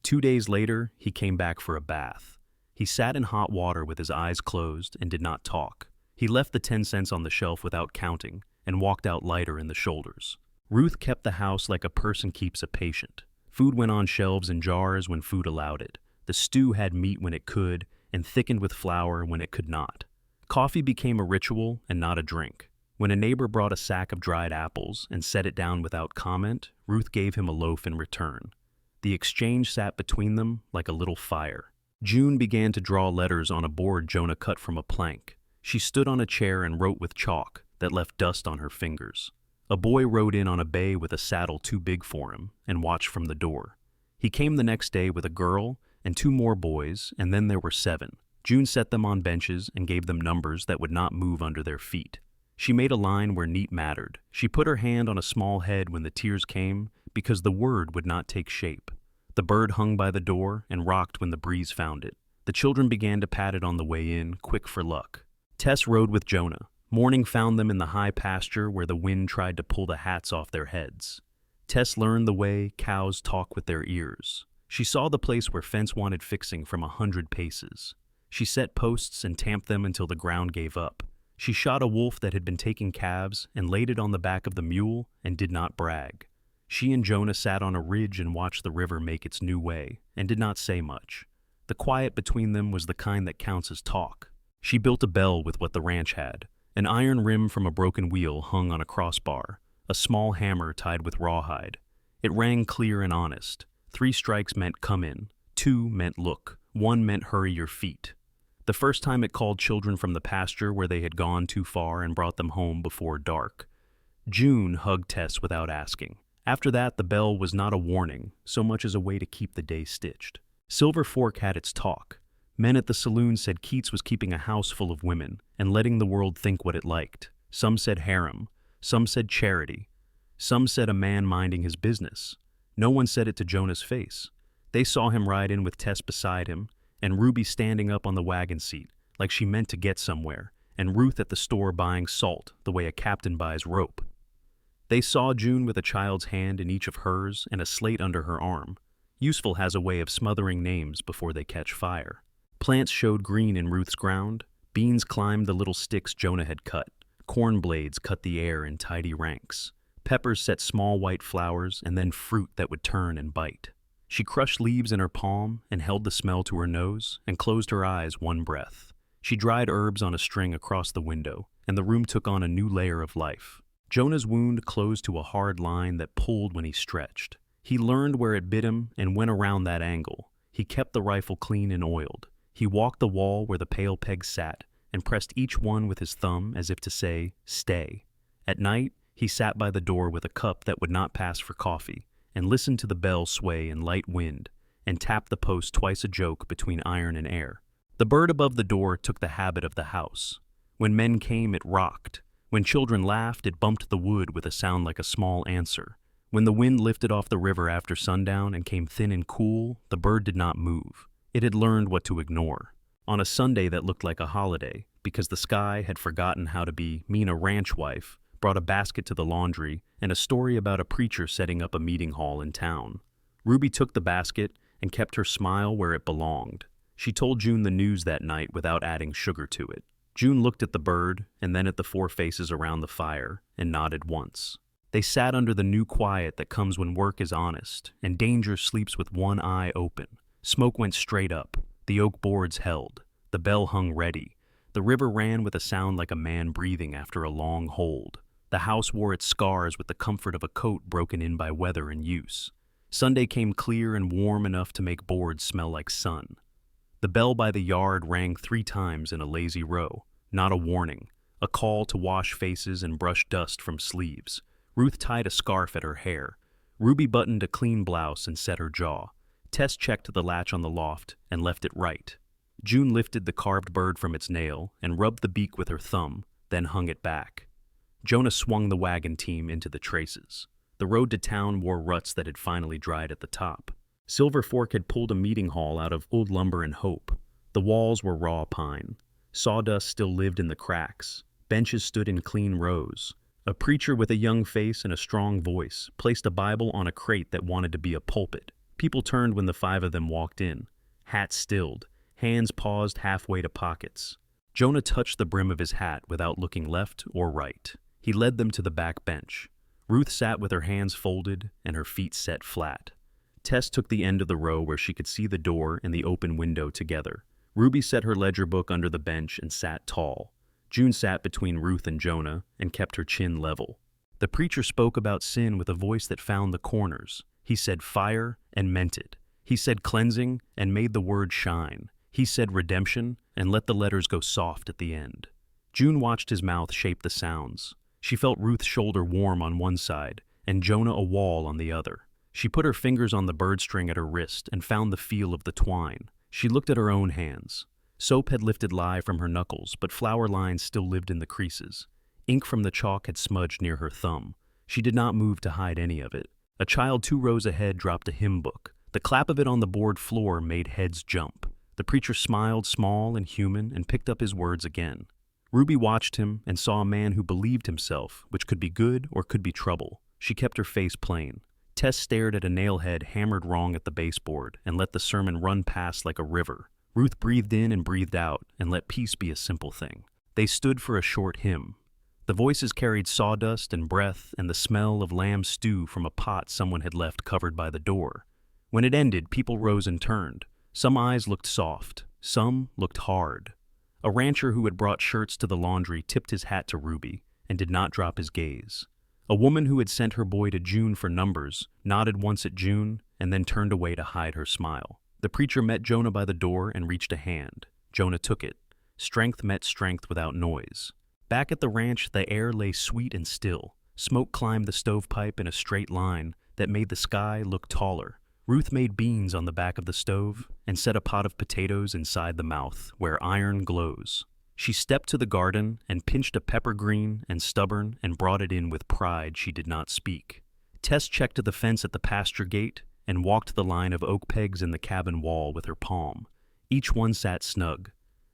2 days later, he came back for a bath. He sat in hot water with his eyes closed and did not talk. He left the 10 cents on the shelf without counting and walked out lighter in the shoulders. Ruth kept the house like a person keeps a patient. Food went on shelves in jars when food allowed it. The stew had meat when it could and thickened with flour when it could not. Coffee became a ritual and not a drink. When a neighbor brought a sack of dried apples and set it down without comment, Ruth gave him a loaf in return. The exchange sat between them like a little fire. June began to draw letters on a board Jonah cut from a plank. She stood on a chair and wrote with chalk that left dust on her fingers. A boy rode in on a bay with a saddle too big for him and watched from the door. He came the next day with a girl and 2 more boys, and then there were 7. June set them on benches and gave them numbers that would not move under their feet. She made a line where neat mattered. She put her hand on a small head when the tears came because the word would not take shape. The bird hung by the door and rocked when the breeze found it. The children began to pat it on the way in, quick for luck. Tess rode with Jonah. Morning found them in the high pasture where the wind tried to pull the hats off their heads. Tess learned the way cows talk with their ears. She saw the place where fence wanted fixing from 100 paces. She set posts and tamped them until the ground gave up. She shot a wolf that had been taking calves and laid it on the back of the mule and did not brag. She and Jonah sat on a ridge and watched the river make its new way and did not say much. The quiet between them was the kind that counts as talk. She built a bell with what the ranch had. An iron rim from a broken wheel hung on a crossbar, a small hammer tied with rawhide. It rang clear and honest. 3 strikes meant come in, 2 meant look, 1 meant hurry your feet. The first time it called children from the pasture where they had gone too far and brought them home before dark. June hugged Tess without asking. After that, the bell was not a warning, so much as a way to keep the day stitched. Silver Fork had its talk. Men at the saloon said Keats was keeping a house full of women and letting the world think what it liked. Some said harem. Some said charity. Some said a man minding his business. No one said it to Jonah's face. They saw him ride in with Tess beside him, and Ruby standing up on the wagon seat, like she meant to get somewhere, and Ruth at the store buying salt the way a captain buys rope. They saw June with a child's hand in each of hers and a slate under her arm. Useful has a way of smothering names before they catch fire. Plants showed green in Ruth's ground. Beans climbed the little sticks Jonah had cut. Corn blades cut the air in tidy ranks. Peppers set small white flowers and then fruit that would turn and bite. She crushed leaves in her palm and held the smell to her nose and closed her eyes one breath. She dried herbs on a string across the window, and the room took on a new layer of life. Jonah's wound closed to a hard line that pulled when he stretched. He learned where it bit him and went around that angle. He kept the rifle clean and oiled. He walked the wall where the pale pegs sat and pressed each one with his thumb as if to say, "Stay." At night, he sat by the door with a cup that would not pass for coffee and listened to the bell sway in light wind and tapped the post twice a joke between iron and air. The bird above the door took the habit of the house. When men came, it rocked. When children laughed, it bumped the wood with a sound like a small answer. When the wind lifted off the river after sundown and came thin and cool, the bird did not move. It had learned what to ignore. on a Sunday that looked like a holiday, because the sky had forgotten how to be Mina ranch wife, brought a basket to the laundry and a story about a preacher setting up a meeting hall in town. Ruby took the basket and kept her smile where it belonged. She told June the news that night without adding sugar to it. June looked at the bird and then at the four faces around the fire and nodded once. They sat under the new quiet that comes when work is honest and danger sleeps with one eye open. Smoke went straight up. The oak boards held. The bell hung ready. The river ran with a sound like a man breathing after a long hold. The house wore its scars with the comfort of a coat broken in by weather and use. Sunday came clear and warm enough to make boards smell like sun. The bell by the yard rang 3 times in a lazy row. Not a warning. A call to wash faces and brush dust from sleeves. Ruth tied a scarf at her hair. Ruby buttoned a clean blouse and set her jaw. Tess checked the latch on the loft and left it right. June lifted the carved bird from its nail and rubbed the beak with her thumb, then hung it back. Jonah swung the wagon team into the traces. The road to town wore ruts that had finally dried at the top. Silver Fork had pulled a meeting hall out of old lumber and hope. The walls were raw pine. Sawdust still lived in the cracks. Benches stood in clean rows. A preacher with a young face and a strong voice placed a Bible on a crate that wanted to be a pulpit. People turned when the 5 of them walked in. Hats stilled. Hands paused halfway to pockets. Jonah touched the brim of his hat without looking left or right. He led them to the back bench. Ruth sat with her hands folded and her feet set flat. Tess took the end of the row where she could see the door and the open window together. Ruby set her ledger book under the bench and sat tall. June sat between Ruth and Jonah and kept her chin level. The preacher spoke about sin with a voice that found the corners. He said fire and meant it. He said cleansing and made the word shine. He said redemption and let the letters go soft at the end. June watched his mouth shape the sounds. She felt Ruth's shoulder warm on one side and Jonah a wall on the other. She put her fingers on the bird string at her wrist and found the feel of the twine. She looked at her own hands. Soap had lifted lye from her knuckles, but flower lines still lived in the creases. Ink from the chalk had smudged near her thumb. She did not move to hide any of it. A child 2 rows ahead dropped a hymn book. The clap of it on the board floor made heads jump. The preacher smiled small and human and picked up his words again. Ruby watched him and saw a man who believed himself, which could be good or could be trouble. She kept her face plain. Tess stared at a nailhead hammered wrong at the baseboard and let the sermon run past like a river. Ruth breathed in and breathed out and let peace be a simple thing. They stood for a short hymn. The voices carried sawdust and breath and the smell of lamb stew from a pot someone had left covered by the door. When it ended, people rose and turned. Some eyes looked soft, some looked hard. A rancher who had brought shirts to the laundry tipped his hat to Ruby and did not drop his gaze. A woman who had sent her boy to June for numbers nodded once at June and then turned away to hide her smile. The preacher met Jonah by the door and reached a hand. Jonah took it. Strength met strength without noise. Back at the ranch, the air lay sweet and still. Smoke climbed the stovepipe in a straight line that made the sky look taller. Ruth made beans on the back of the stove and set a pot of potatoes inside the mouth where iron glows. She stepped to the garden and pinched a pepper green and stubborn and brought it in with pride she did not speak. Tess checked the fence at the pasture gate and walked the line of oak pegs in the cabin wall with her palm. Each one sat snug.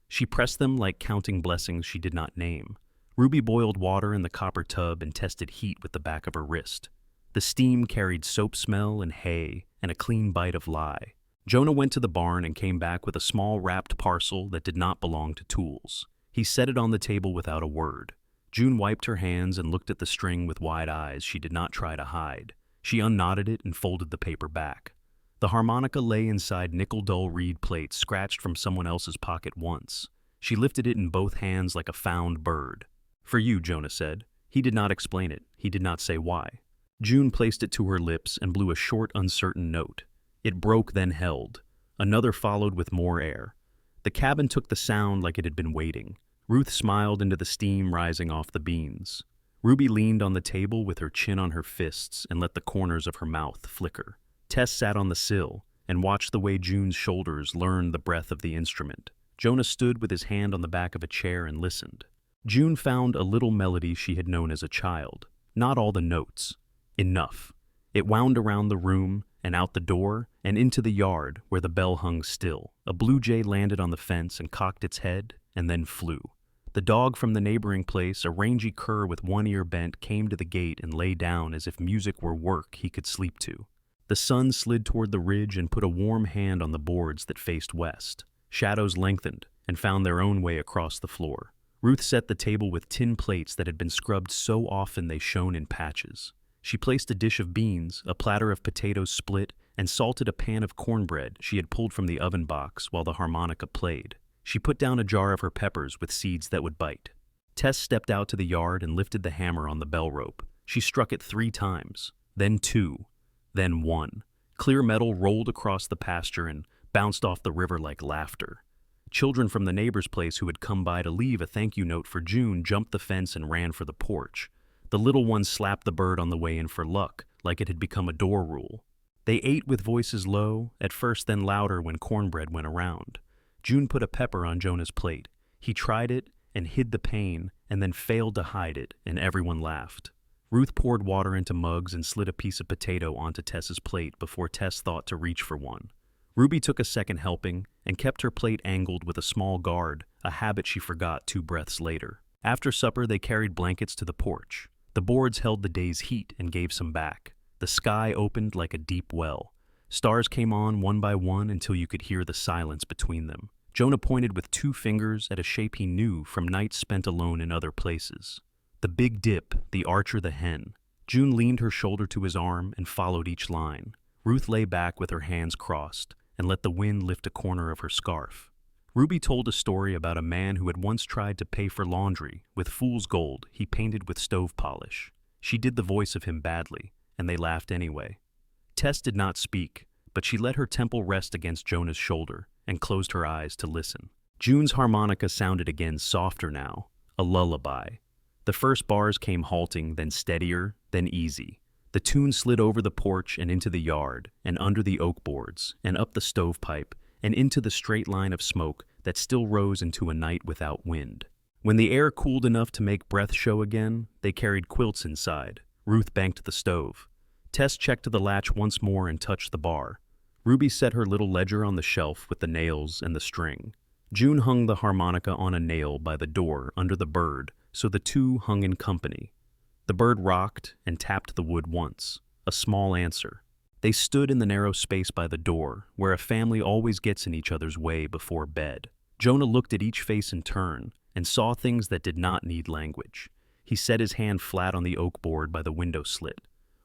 She pressed them like counting blessings she did not name. Ruby boiled water in the copper tub and tested heat with the back of her wrist. The steam carried soap smell and hay and a clean bite of lye. Jonah went to the barn and came back with a small wrapped parcel that did not belong to tools. He set it on the table without a word. June wiped her hands and looked at the string with wide eyes she did not try to hide. She unknotted it and folded the paper back. The harmonica lay inside nickel-dull reed plates scratched from someone else's pocket once. She lifted it in both hands like a found bird. "For you," Jonah said. He did not explain it. He did not say why. June placed it to her lips and blew a short, uncertain note. It broke, then held. Another followed with more air. The cabin took the sound like it had been waiting. Ruth smiled into the steam rising off the beans. Ruby leaned on the table with her chin on her fists and let the corners of her mouth flicker. Tess sat on the sill and watched the way June's shoulders learned the breath of the instrument. Jonah stood with his hand on the back of a chair and listened. June found a little melody she had known as a child. Not all the notes. Enough. It wound around the room and out the door and into the yard where the bell hung still. A blue jay landed on the fence and cocked its head, and then flew. The dog from the neighboring place, a rangy cur with one ear bent, came to the gate and lay down as if music were work he could sleep to. The sun slid toward the ridge and put a warm hand on the boards that faced west. Shadows lengthened and found their own way across the floor. Ruth set the table with tin plates that had been scrubbed so often they shone in patches. She placed a dish of beans, a platter of potatoes split, and salted a pan of cornbread she had pulled from the oven box while the harmonica played. She put down a jar of her peppers with seeds that would bite. Tess stepped out to the yard and lifted the hammer on the bell rope. She struck it 3 times, then 2, then 1. Clear metal rolled across the pasture and bounced off the river like laughter. Children from the neighbor's place who had come by to leave a thank you note for June jumped the fence and ran for the porch. The little ones slapped the bird on the way in for luck, like it had become a door rule. They ate with voices low, at first then louder when cornbread went around. June put a pepper on Jonah's plate. He tried it and hid the pain and then failed to hide it, and everyone laughed. Ruth poured water into mugs and slid a piece of potato onto Tess's plate before Tess thought to reach for one. Ruby took a second helping and kept her plate angled with a small guard, a habit she forgot 2 breaths later. After supper, they carried blankets to the porch. The boards held the day's heat and gave some back. The sky opened like a deep well. Stars came on one by one until you could hear the silence between them. Jonah pointed with 2 fingers at a shape he knew from nights spent alone in other places. The Big Dip, the archer, the hen. June leaned her shoulder to his arm and followed each line. Ruth lay back with her hands crossed and let the wind lift a corner of her scarf. Ruby told a story about a man who had once tried to pay for laundry with fool's gold he painted with stove polish. She did the voice of him badly, and they laughed anyway. Tess did not speak, but she let her temple rest against Jonah's shoulder and closed her eyes to listen. June's harmonica sounded again, softer now, a lullaby. The first bars came halting, then steadier, then easy. The tune slid over the porch and into the yard, and under the oak boards, and up the stovepipe, and into the straight line of smoke that still rose into a night without wind. When the air cooled enough to make breath show again, they carried quilts inside. Ruth banked the stove. Tess checked the latch once more and touched the bar. Ruby set her little ledger on the shelf with the nails and the string. June hung the harmonica on a nail by the door under the bird, so the two hung in company. The bird rocked and tapped the wood once, a small answer. They stood in the narrow space by the door, where a family always gets in each other's way before bed. Jonah looked at each face in turn and saw things that did not need language. He set his hand flat on the oak board by the window slit.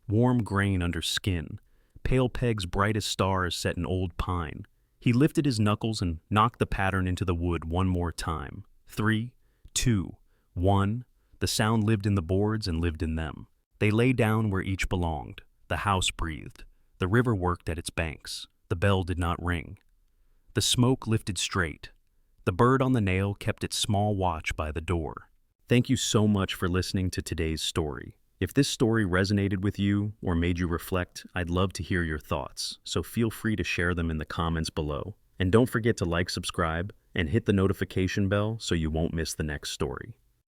Warm grain under skin, pale pegs bright as stars set in old pine. He lifted his knuckles and knocked the pattern into the wood one more time. 3, 2, 1. The sound lived in the boards and lived in them. They lay down where each belonged. The house breathed. The river worked at its banks. The bell did not ring. The smoke lifted straight. The bird on the nail kept its small watch by the door. Thank you so much for listening to today's story. If this story resonated with you or made you reflect, I'd love to hear your thoughts, so feel free to share them in the comments below. And don't forget to like, subscribe, and hit the notification bell so you won't miss the next story.